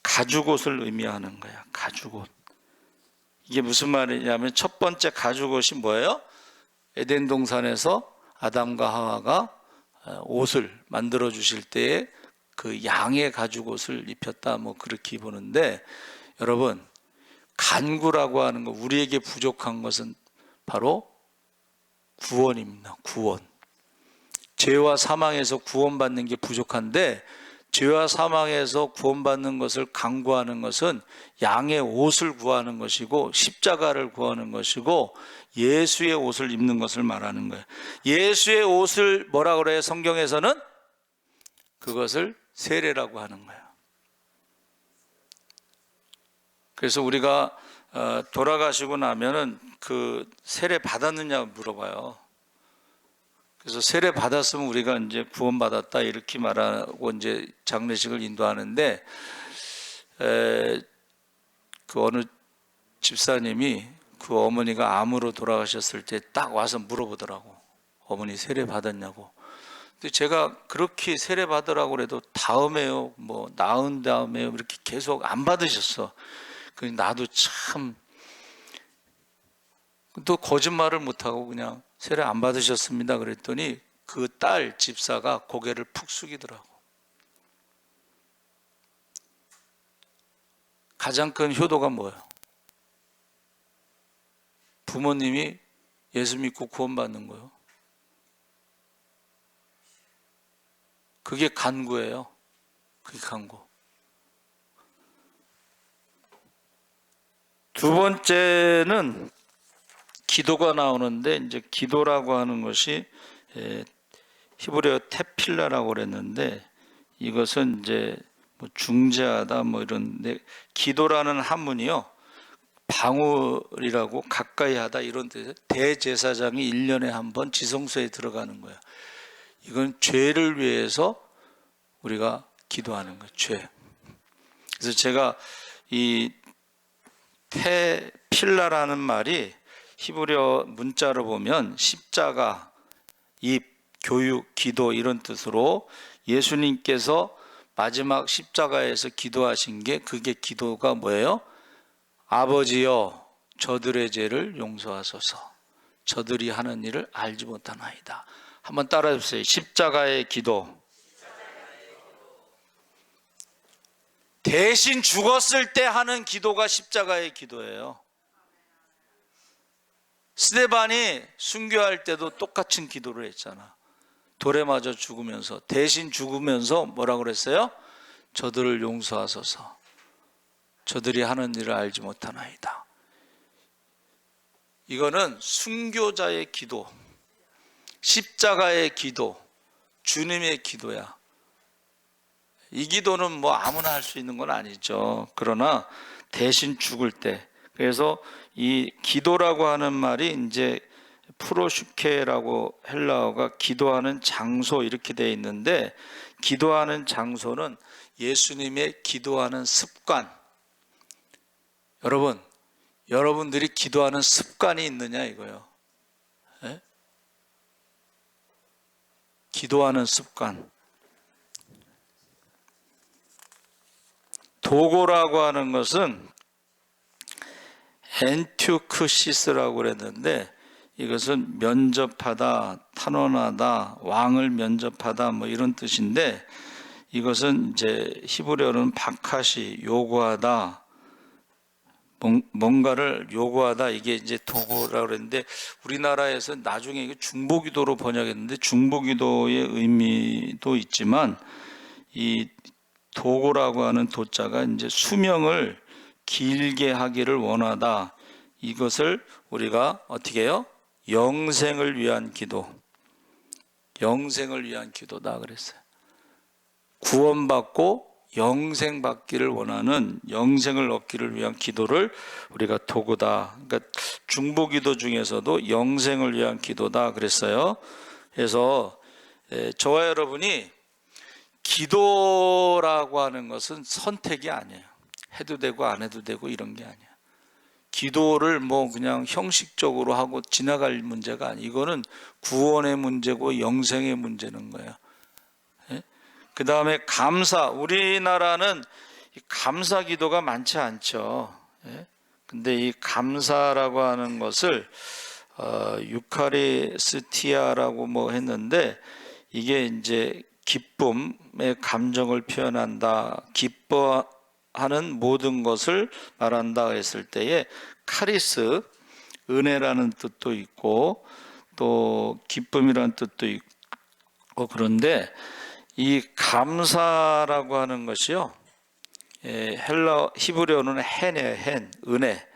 가죽옷을 의미하는 거야. 가죽옷. 이게 무슨 말이냐면 첫 번째 가죽옷이 뭐예요? 에덴 동산에서 아담과 하와가 옷을 만들어 주실 때에 그 양의 가죽옷을 입혔다 뭐 그렇게 보는데, 여러분 간구라고 하는 거, 우리에게 부족한 것은 바로 구원입니다. 구원. 죄와 사망에서 구원받는 게 부족한데, 죄와 사망에서 구원받는 것을 간구하는 것은 양의 옷을 구하는 것이고 십자가를 구하는 것이고 예수의 옷을 입는 것을 말하는 거예요. 예수의 옷을 뭐라 그래요? 성경에서는 그것을 세례라고 하는 거예요. 그래서 우리가 돌아가시고 나면은 그 세례 받았느냐 물어봐요. 그래서 세례 받았으면 우리가 이제 구원받았다 이렇게 말하고 이제 장례식을 인도하는데, 그 어느 집사님이 그 어머니가 암으로 돌아가셨을 때 딱 와서 물어보더라고. 어머니 세례 받았냐고. 근데 제가 그렇게 세례 받으라고 그래도 다음에요, 뭐 나은 다음에요 이렇게 계속 안 받으셨어. 그 나도 참 또 거짓말을 못하고 그냥 세례 안 받으셨습니다 그랬더니 그 딸 집사가 고개를 푹 숙이더라고. 가장 큰 효도가 뭐예요? 부모님이 예수 믿고 구원받는 거예요. 그게 간구예요. 그게 간구. 두 번째는 기도가 나오는데, 이제 기도라고 하는 것이 히브리어 테필라라고 그랬는데, 이것은 이제 뭐 중재하다 뭐 이런데, 기도라는 한문이요, 방울이라고 가까이 하다 이런 뜻이에요. 대제사장이 1년에 한 번 지성소에 들어가는 거예요. 이건 죄를 위해서 우리가 기도하는 거예요. 죄. 그래서 제가 이 테필라라는 말이 히브리어 문자로 보면 십자가, 입, 교육, 기도 이런 뜻으로 예수님께서 마지막 십자가에서 기도하신 게, 그게 기도가 뭐예요? 아버지여 저들의 죄를 용서하소서, 저들이 하는 일을 알지 못하나이다. 한번 따라해 주세요. 십자가의 기도. 대신 죽었을 때 하는 기도가 십자가의 기도예요. 스데반이 순교할 때도 똑같은 기도를 했잖아. 돌에 맞아 죽으면서, 대신 죽으면서 뭐라고 그랬어요? 저들을 용서하소서, 저들이 하는 일을 알지 못하나이다. 이거는 순교자의 기도, 십자가의 기도, 주님의 기도야. 이 기도는 뭐 아무나 할 수 있는 건 아니죠. 그러나 대신 죽을 때, 그래서 이 기도라고 하는 말이 이제 프로슈케라고 헬라어가 기도하는 장소 이렇게 돼 있는데, 기도하는 장소는 예수님의 기도하는 습관. 여러분, 여러분들이 기도하는 습관이 있느냐 이거요. 네? 기도하는 습관. 도고라고 하는 것은 엔튜크시스라고 그랬는데, 이것은 면접하다, 탄원하다, 왕을 면접하다 뭐 이런 뜻인데, 이것은 이제 히브리어로는 바카시, 요구하다, 뭔가를 요구하다, 이게 이제 도고라고 그랬는데, 우리나라에서 나중에 이게 중보기도로 번역했는데, 중보기도의 의미도 있지만 이 도고라고 하는 도자가 이제 수명을 길게 하기를 원하다, 이것을 우리가 어떻게 해요? 영생을 위한 기도, 영생을 위한 기도다 그랬어요. 구원받고 영생 받기를 원하는, 영생을 얻기를 위한 기도를 우리가 도구다. 그러니까 중보기도 중에서도 영생을 위한 기도다 그랬어요. 그래서 저와 여러분이 기도라고 하는 것은 선택이 아니에요. 해도 되고 안 해도 되고 이런 게 아니에요. 기도를 뭐 그냥 형식적으로 하고 지나갈 문제가 아니에요. 이거는 구원의 문제고 영생의 문제는 거예요. 그 다음에 감사. 우리나라는 감사 기도가 많지 않죠. 근데 이 감사라고 하는 것을 유카리스티아라고 뭐 했는데, 이게 이제 기쁨의 감정을 표현한다, 기뻐하는 모든 것을 말한다 했을 때에 카리스, 은혜라는 뜻도 있고 또 기쁨이라는 뜻도 있고, 그런데 이 감사라고 하는 것이요, 헬라 히브리어는 헨이에요. 헨, 은혜.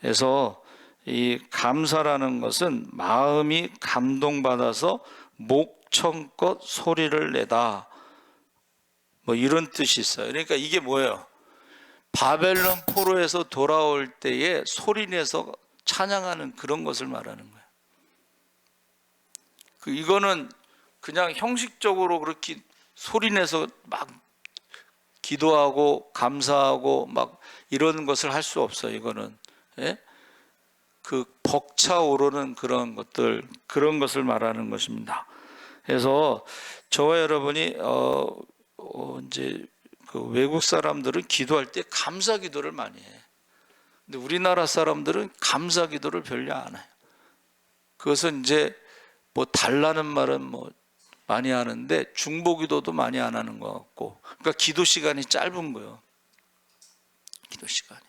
그래서 이 감사라는 것은 마음이 감동받아서 목청껏 소리를 내다, 뭐 이런 뜻이 있어요. 그러니까 이게 뭐예요? 바벨론 포로에서 돌아올 때에 소리내서 찬양하는 그런 것을 말하는 거예요. 이거는 그냥 형식적으로 그렇게 소리내서 막 기도하고 감사하고 막 이런 것을 할 수 없어요. 이거는 그 벅차오르는 그런 것들, 그런 것을 말하는 것입니다. 그래서 저와 여러분이 이제 그 외국 사람들은 기도할 때 감사 기도를 많이 해. 근데 우리나라 사람들은 감사 기도를 별로 안 해요. 그것은 이제 뭐 달라는 말은 뭐 많이 하는데 중보 기도도 많이 안 하는 것 같고, 그러니까 기도 시간이 짧은 거예요. 기도 시간이.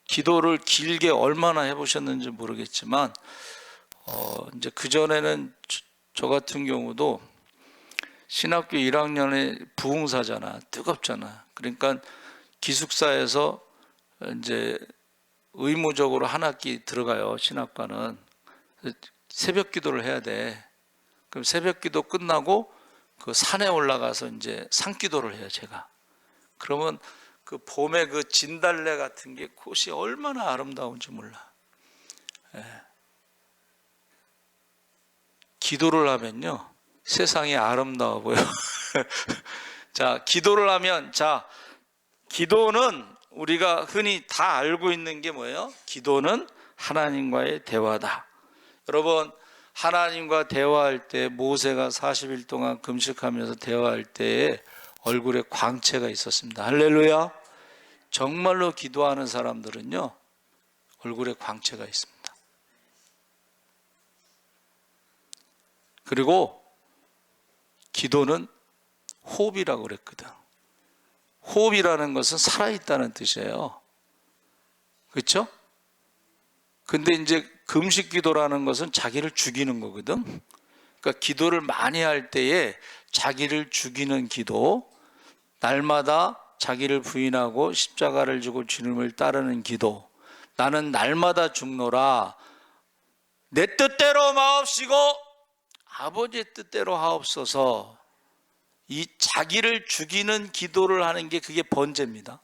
기도를 길게 얼마나 해보셨는지 모르겠지만, 이제 그전에는 저 같은 경우도 신학교 1학년에 부흥사잖아. 뜨겁잖아. 그러니까 기숙사에서 이제 의무적으로 한 학기 들어가요. 신학과는. 새벽 기도를 해야 돼. 그럼 새벽 기도 끝나고 그 산에 올라가서 이제 산기도를 해요, 제가. 그러면 그 봄에 그 진달래 같은 게 꽃이 얼마나 아름다운지 몰라. 기도를 하면요, 세상이 아름다워 보여. 자, 기도를 하면, 자, 기도는 우리가 흔히 다 알고 있는 게 뭐예요? 기도는 하나님과의 대화다. 여러분, 하나님과 대화할 때, 모세가 40일 동안 금식하면서 대화할 때에 얼굴에 광채가 있었습니다. 할렐루야. 정말로 기도하는 사람들은요, 얼굴에 광채가 있습니다. 그리고 기도는 호흡이라고 그랬거든. 호흡이라는 것은 살아있다는 뜻이에요. 그렇죠? 근데 이제 금식 기도라는 것은 자기를 죽이는 거거든. 그러니까 기도를 많이 할 때에 자기를 죽이는 기도, 날마다 자기를 부인하고 십자가를 지고 주님을 따르는 기도, 나는 날마다 죽노라, 내 뜻대로 마옵시고 아버지의 뜻대로 하옵소서, 이 자기를 죽이는 기도를 하는 게 그게 번제입니다.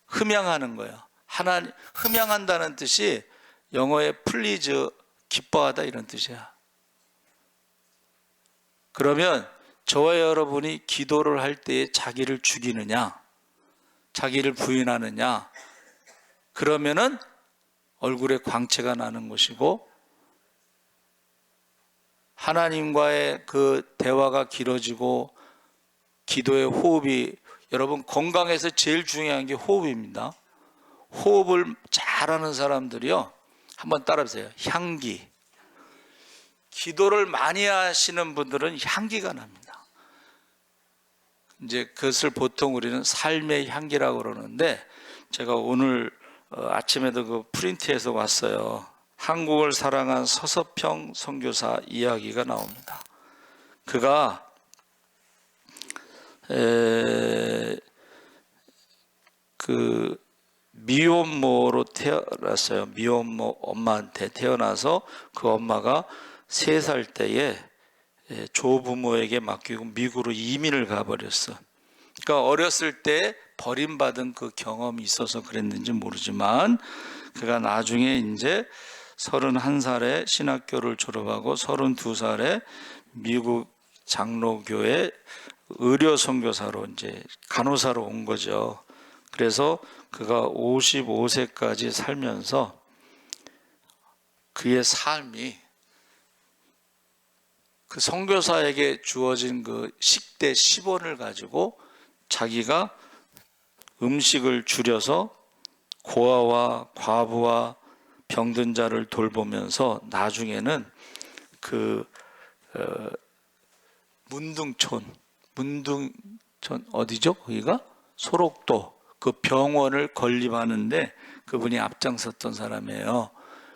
흠양하는 거예요. 하나님, 흠양한다는 뜻이 영어의 플리즈, 기뻐하다 이런 뜻이야. 그러면 저와 여러분이 기도를 할 때에 자기를 죽이느냐, 자기를 부인하느냐, 그러면은 얼굴에 광채가 나는 것이고, 하나님과의 그 대화가 길어지고, 기도의 호흡이, 여러분 건강에서 제일 중요한 게 호흡입니다. 호흡을 잘하는 사람들이요, 한번 따라해보세요. 향기. 기도를 많이 하시는 분들은 향기가 납니다. 이제 그것을 보통 우리는 삶의 향기라고 그러는데, 제가 오늘 아침에도 그 프린트해서 왔어요. 한국을 사랑한 서서평 선교사 이야기가 나옵니다. 그가 그 미혼모로 태어났어요. 미혼모 엄마한테 태어나서 그 엄마가 3살 때에 조부모에게 맡기고 미국으로 이민을 가버렸어. 그러니까 어렸을 때 버림받은 그 경험이 있어서 그랬는지 모르지만 그가 나중에 이제 31살에 신학교를 졸업하고 32살에 미국 장로교회 의료 선교사로 이제 간호사로 온 거죠. 그래서 그가 55세까지 살면서 그의 삶이 그 선교사에게 주어진 그 식대 10원을 가지고 자기가 음식을 줄여서 고아와 과부와 병든 자를 돌보면서 나중에는 그 문둥촌 어디죠? 거기가 소록도 그 병원을 건립하는데 그분이 앞장섰던 사람이에요.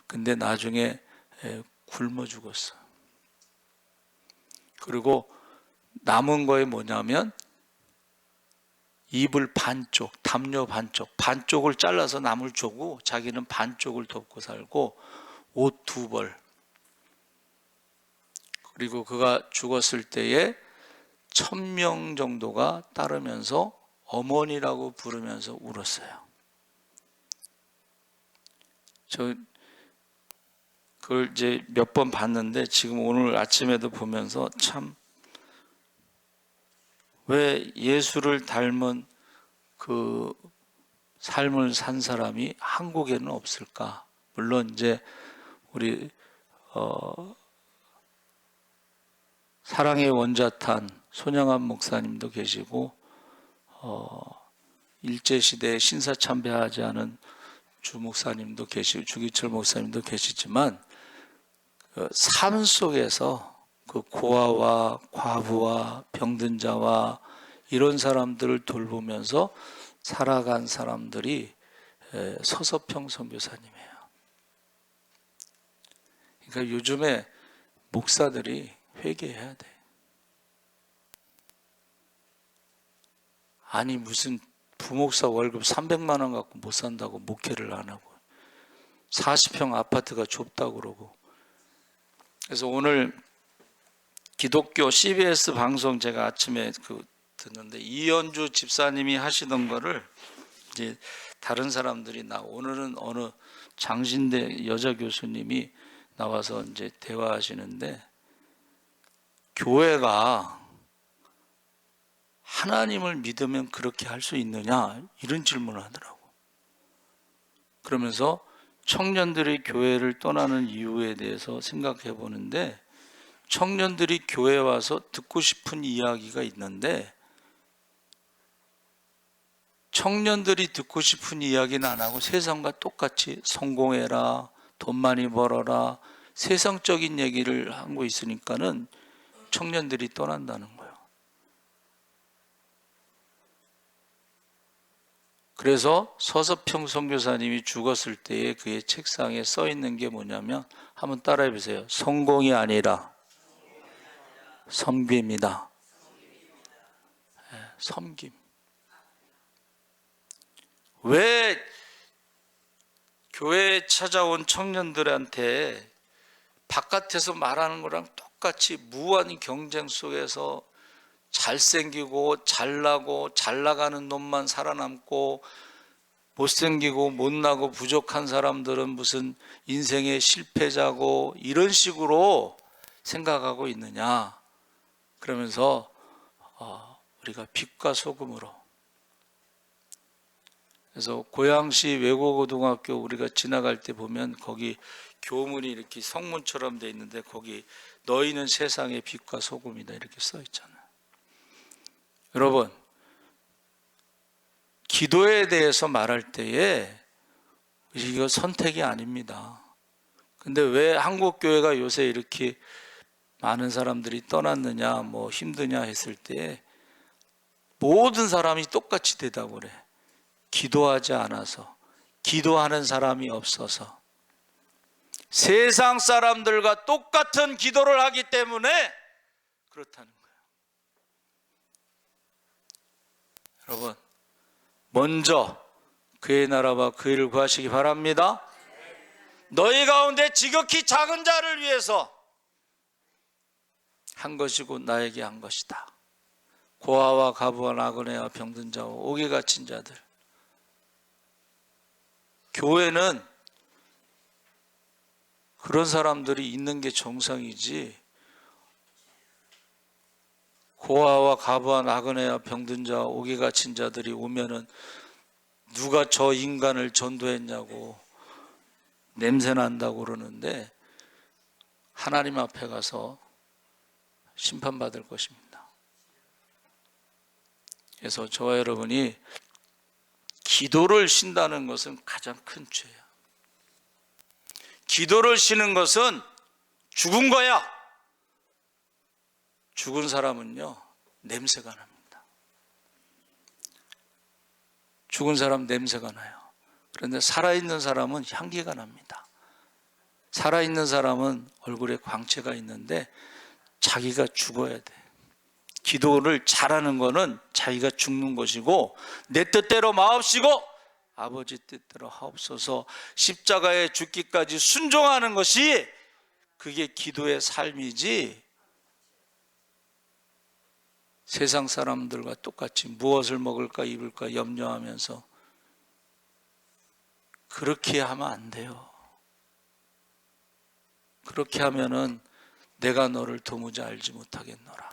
근데 나중에 굶어 죽었어. 그리고 남은 거에 뭐냐면 이불 반쪽, 담요 반쪽을 잘라서 남을 주고 자기는 반쪽을 덮고 살고 옷 2벌. 그리고 그가 죽었을 때에 1000명 정도가 따르면서 어머니라고 부르면서 울었어요. 저 그걸 이제 몇 번 봤는데 지금 오늘 아침에도 보면서 참 왜 예수를 닮은 그 삶을 산 사람이 한국에는 없을까? 물론 이제 우리 사랑의 원자탄 손영한 목사님도 계시고 일제시대에 신사참배하지 않은 주 목사님도 계시고 주기철 목사님도 계시지만 그 삶 속에서 그 고아와 과부와 병든 자와 이런 사람들을 돌보면서 살아간 사람들이 서서평 선교사님이에요. 그러니까 요즘에 목사들이 회개해야 돼. 아니 무슨 부목사 월급 300만 원 갖고 못 산다고 목회를 안 하고 40평 아파트가 좁다고 그러고. 그래서 오늘 기독교 CBS 방송 제가 아침에 듣는데 이현주 집사님이 하시던 거를 이제 다른 사람들이 오늘은 어느 장신대 여자 교수님이 나와서 이제 대화하시는데 교회가 하나님을 믿으면 그렇게 할 수 있느냐 이런 질문을 하더라고. 그러면서 청년들이 교회를 떠나는 이유에 대해서 생각해 보는데 청년들이 교회에 와서 듣고 싶은 이야기가 있는데 청년들이 듣고 싶은 이야기는 안 하고 세상과 똑같이 성공해라, 돈 많이 벌어라, 세상적인 얘기를 하고 있으니까는 청년들이 떠난다는 거예요. 그래서 서서평 선교사님이 죽었을 때에 그의 책상에 써 있는 게 뭐냐면 한번 따라해 보세요. 성공이 아니라 섬김이다. 섬김. 왜 교회에 찾아온 청년들한테 바깥에서 말하는 거랑 똑같이 무한 경쟁 속에서 잘생기고 잘나고 잘나가는 놈만 살아남고 못생기고 못나고 부족한 사람들은 무슨 인생의 실패자고 이런 식으로 생각하고 있느냐. 그러면서 우리가 빛과 소금으로. 그래서 고양시 외고고등학교 우리가 지나갈 때 보면 거기 교문이 이렇게 성문처럼 돼 있는데 거기 너희는 세상의 빛과 소금이다 이렇게 써 있잖아요. 여러분, 기도에 대해서 말할 때에 이거 선택이 아닙니다. 근데 왜 한국 교회가 요새 이렇게 많은 사람들이 떠났느냐, 뭐 힘드냐 했을 때 모든 사람이 똑같이 대답을 해. 기도하지 않아서, 기도하는 사람이 없어서. 세상 사람들과 똑같은 기도를 하기 때문에 그렇다는 거예요. 여러분, 먼저 그의 나라와 그 일을 구하시기 바랍니다. 너희 가운데 지극히 작은 자를 위해서 한 것이고 나에게 한 것이다. 고아와 가부와 나그네와 병든 자와 옥에 갇힌 자들. 교회는 그런 사람들이 있는 게 정상이지, 고아와 가부와 나그네와 병든 자와 옥에 갇힌 자들이 오면은 누가 저 인간을 전도했냐고 냄새 난다고 그러는데 하나님 앞에 가서 심판받을 것입니다. 그래서 저와 여러분이 기도를 쉰다는 것은 가장 큰 죄야. 기도를 쉬는 것은 죽은 거야. 죽은 사람은요, 냄새가 납니다. 죽은 사람 냄새가 나요. 그런데 살아있는 사람은 향기가 납니다. 살아있는 사람은 얼굴에 광채가 있는데 자기가 죽어야 돼. 기도를 잘하는 거는 자기가 죽는 것이고, 내 뜻대로 마옵시고 아버지 뜻대로 하옵소서, 십자가에 죽기까지 순종하는 것이 그게 기도의 삶이지, 세상 사람들과 똑같이 무엇을 먹을까 입을까 염려하면서 그렇게 하면 안 돼요. 그렇게 하면은 내가 너를 도무지 알지 못하겠노라.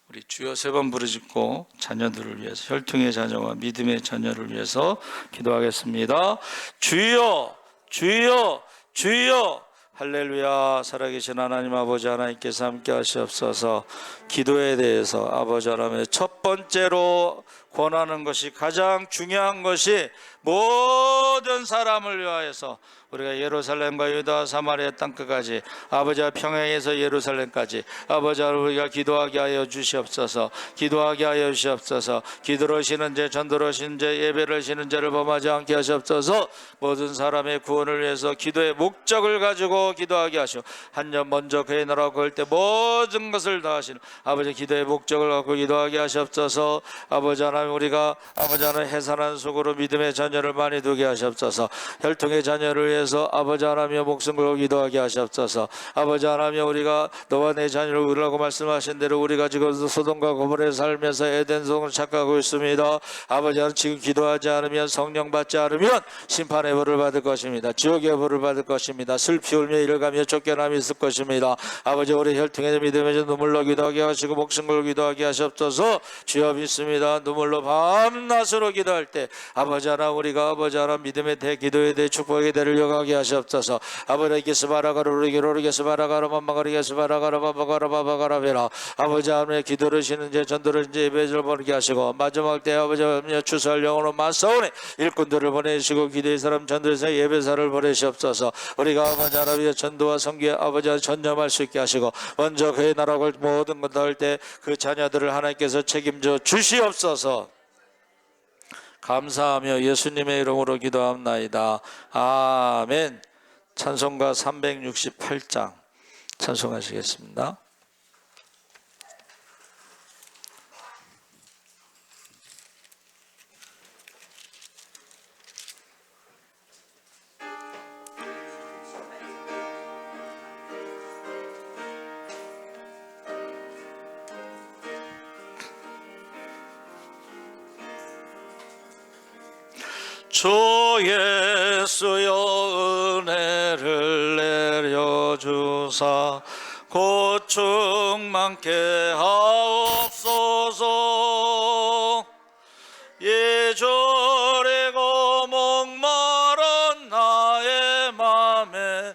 우리 주여 세 번 부르짖고 자녀들을 위해서, 혈통의 자녀와 믿음의 자녀를 위해서 기도하겠습니다. 주여, 주여, 주여. 할렐루야. 살아계신 하나님 아버지, 하나님께서 함께 하시옵소서. 기도에 대해서 아버지 하나님의 첫 번째로 권하는 것이, 가장 중요한 것이 모든 사람을 위하여서 우리가 예루살렘과 유다 사마리아 땅끝까지, 아버지와 평양에서 예루살렘까지 아버지 하나님 우리가 기도하게 하여 주시옵소서. 기도하게 하여 주시옵소서. 기도를 쉬는 죄, 전도를 쉬는 죄, 예배를 쉬는 죄를 범하지 않게 하시옵소서. 모든 사람의 구원을 위해서 기도의 목적을 가지고 기도하게 하시오. 한 년 먼저 그의 나라가 올 때 모든 것을 다 하시는 아버지, 기도의 목적을 갖고 기도하게 하시옵소서. 아버지 하나님 우리가 아버지 하나님 해산한 속으로 믿음의 자녀를 많이 두게 하시옵소서. 혈통의 자녀를 위해서 아버지 하나님의 목숨 걸고 기도하게 하시옵소서. 아버지 하나님 우리가 너와 내 자녀를 위하라고 말씀하신 대로 우리가 지금 소돔과 고모라의 살면서 에덴성을 착각하고 있습니다. 아버지 하나님 지금 기도하지 않으면, 성령 받지 않으면 심판의 벌을 받을 것입니다. 지옥의 벌을 받을 것입니다. 슬피 울며 일가며 쫓겨남이 있을 것입니다. 아버지 우리 혈통의 믿음의 눈물로 기도하게 하시고 목숨 걸고 기도하게 하시옵소서. 주여 믿습니다. 눈물로 밤낮으로 기도할 때 아버지 하나님 우리가 아버지 하나님 믿음의 대기도에 대해 축복의 대를 여가게 하시옵소서. 아버지께서 바라가로 우리게로르게서 바라가로 맘마가리게서 바라가로 바바가로 바바가라베라. 아버지 하나님의 기도를 쉬는 제 전도를 이제 예배를 보내게 하시고, 마지막 때 아버지 하나님 추수할 영으로 맞서오니 일꾼들을 보내시고 기도의 사람 전도에서 예배사를 보내시옵소서. 우리가 아버지 하나님의 전도와 선교에 아버지 하나님 전념할 수 있게 하시고, 먼저 그의 나라를 모든 것 넣을 때 그 자녀들을 하나님께서 책임져 주시옵소서. 감사하며 예수님의 이름으로 기도합나이다. 아멘. 찬송가 368장 찬송하시겠습니다. 주 예수여 은혜를 내려주사 고충 많게 하옵소서. 예절이고 목마른 나의 맘에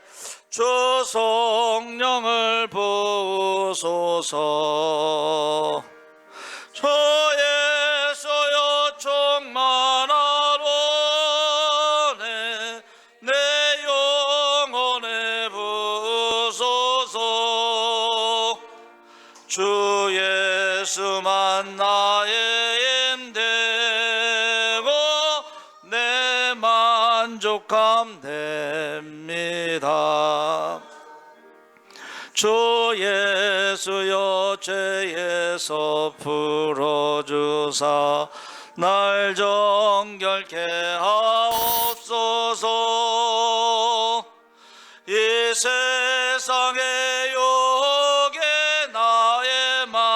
주 성령을 부으소서. 주 예수여 충만하오네 내 영혼에 부으소서. 주 예수만 나의 힘되고 내 만족함 됩니다. 주 예수여 죄에서 풀어주사 날 정결케 하옵소서. 이 세상의 욕에 나의 맘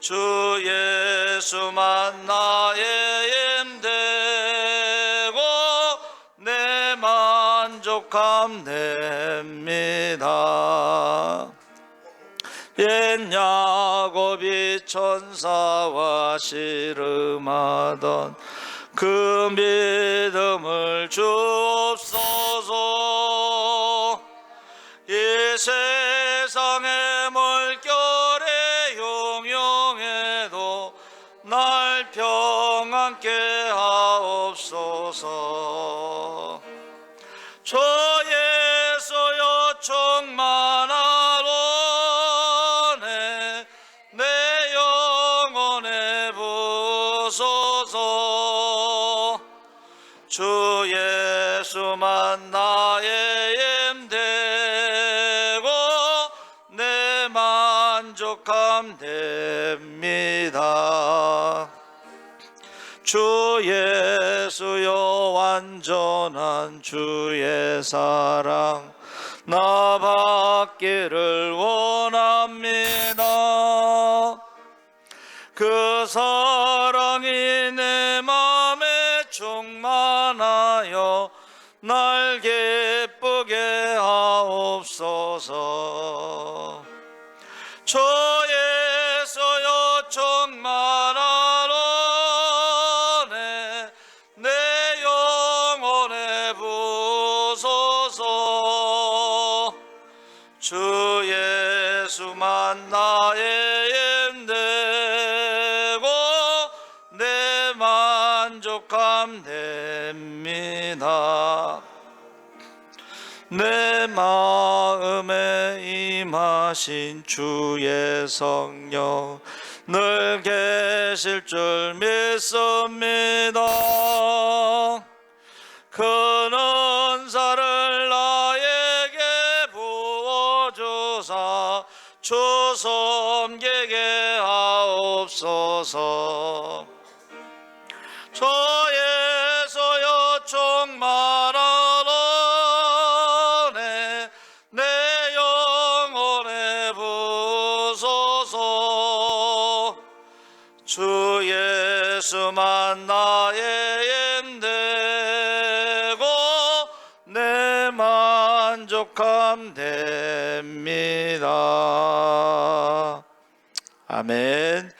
주 예수만 나의 힘되고 내 만족함 됩니다. 옛 야곱이 천사와 씨름하던 그 믿음을 주옵소서. 이 세상의 물결에 용용해도 날 평안케 하옵소서. 주 예수여 충만하오네 내 영혼에 부소서. 주 예수만 나의 힘되고 내 만족함 됩니다. 주 예수여 완전한 주의 사랑 나 받기를 원합니다. 그 사랑이 내 맘에 충만하여 날 기쁘게 하옵소서. 주 예수여 충만하오네 내 영혼에 부소서. 주 예수만 나의 힘되고 내 만족함 됩니다. 내 마음에 임하신 주의 성령 늘 계실 줄 믿습니다. 그 은사를 나에게 부어주사 주 섬기게 하옵소서. 주 예수여 충만하오네 내 영혼에 부소서. 주 예수만 나의 힘되고 내 만족함 됩니다. 아멘.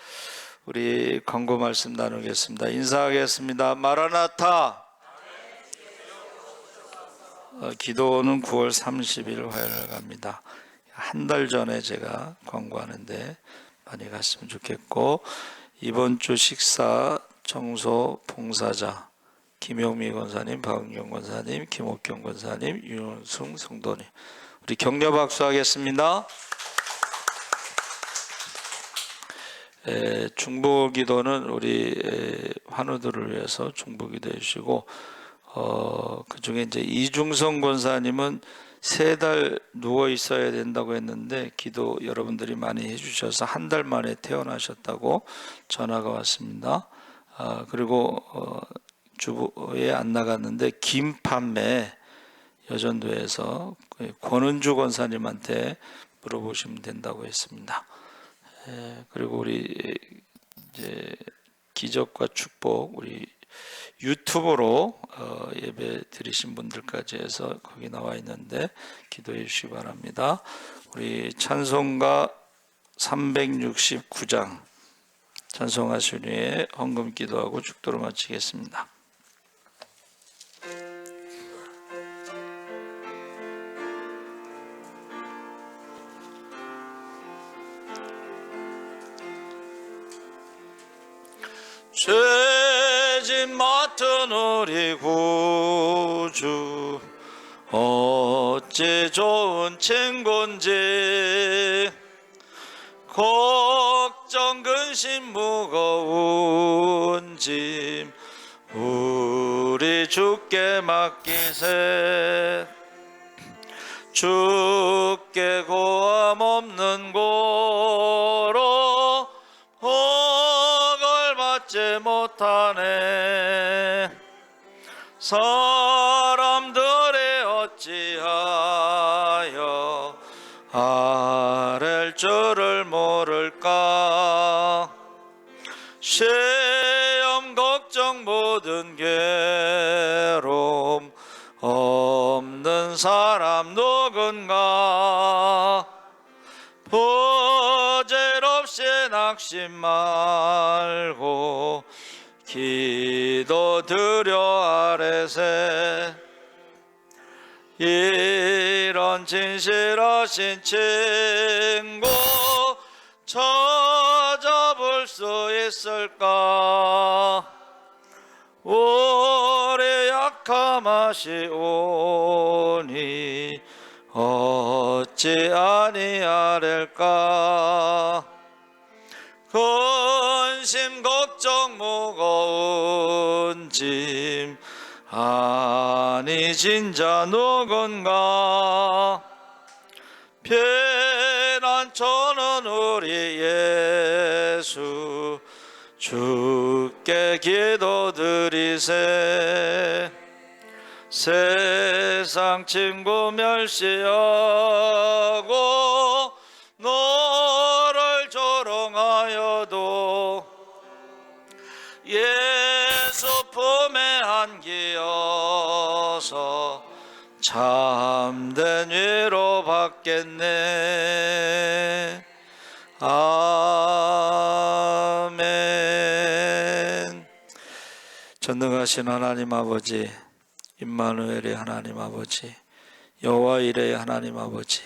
우리 광고 말씀 나누겠습니다. 인사하겠습니다. 마라나타. 기도는 9월 30일 화요일 갑니다. 한 달 전에 제가 광고하는데 많이 갔으면 좋겠고, 이번 주 식사 청소 봉사자 김용미 권사님, 박은경 권사님, 김옥경 권사님, 윤승 성도님, 우리 격려 박수하겠습니다. 중보기도는 우리 환우들을 위해서 중보기도 해주시고, 그 중에 이제 이중성 권사님은 3달 누워 있어야 된다고 했는데 기도 여러분들이 많이 해주셔서 한 달 만에 퇴원하셨다고 전화가 왔습니다. 그리고 주보에 안 나갔는데 김판매 여전도에서 권은주 권사님한테 물어보시면 된다고 했습니다. 그리고 우리 이제 기적과 축복 우리 유튜브로 예배 드리신 분들까지 해서 거기 나와 있는데 기도해 주시기 바랍니다. 우리 찬송가 369장 찬송하신 후에 헌금 기도하고 축도로 마치겠습니다. 죄짐 맡은 우리 구주 어찌 좋은 친구인지 걱정 근심 무거운 짐 우리 주께 맡기세. 주께 고함 없는 고로 받지 못하네. 사람들이 어찌하여 아랠 줄을 모를까. 시험 걱정 모든 괴로움 없는 사람 누군가. 보잘없이 낙심 말고 기도드려 아래세. 이런 진실하신 친구 찾아볼 수 있을까? 우리 약함하시오니 어찌 아니하릴까? 근심 걱정 무거운 짐 아니 진자 누군가. 피난처는 우리 예수 주께 기도드리세. 세상 친구 멸시하고 너를 조롱하여도 예수 품에 안기어서 참된 위로 받겠네. 아멘. 전능하신 하나님 아버지, 임마누엘의 하나님 아버지, 여호와 이레의 하나님 아버지,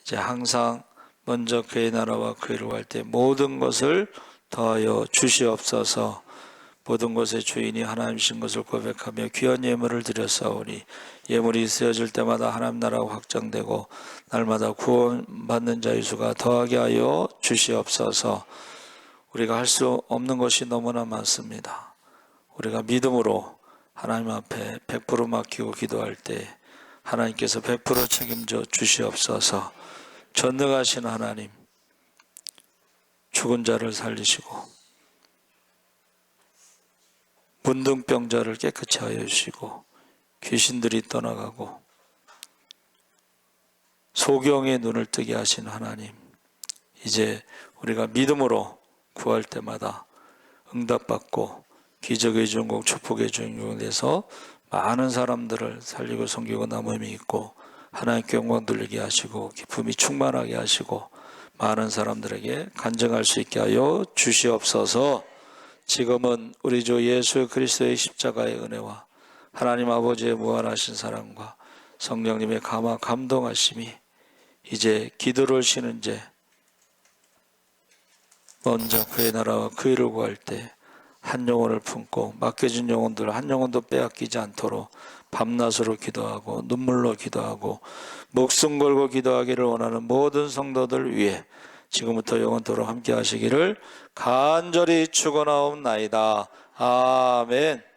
이제 항상 먼저 그의 나라와 그의 일을 할 때 모든 것을 더하여 주시옵소서. 모든 것의 주인이 하나님이신 것을 고백하며 귀한 예물을 드렸사오니 예물이 쓰여질 때마다 하나님 나라가 확장되고 날마다 구원받는 자의 수가 더하게 하여 주시옵소서. 우리가 할 수 없는 것이 너무나 많습니다. 우리가 믿음으로 하나님 앞에 100% 맡기고 기도할 때 하나님께서 100% 책임져 주시옵소서. 전능하신 하나님, 죽은 자를 살리시고 문둥병자를 깨끗이 하여 주시고 귀신들이 떠나가고 소경의 눈을 뜨게 하신 하나님, 이제 우리가 믿음으로 구할 때마다 응답받고 기적의 주인공, 축복의 주인공에 대해서 많은 사람들을 살리고 섬기고 남음이 있고 하나님께 영광 돌리게 하시고 기쁨이 충만하게 하시고 많은 사람들에게 간증할 수 있게 하여 주시옵소서. 지금은 우리 주 예수 그리스도의 십자가의 은혜와 하나님 아버지의 무한하신 사랑과 성령님의 감동하심이 이제 기도를 쉬는 제 먼저 그의 나라와 그 일을 구할 때 한 영혼을 품고 맡겨진 영혼들 한 영혼도 빼앗기지 않도록 밤낮으로 기도하고 눈물로 기도하고 목숨 걸고 기도하기를 원하는 모든 성도들 위해 지금부터 영원토록 함께 하시기를 간절히 축원하옵나이다. 아멘.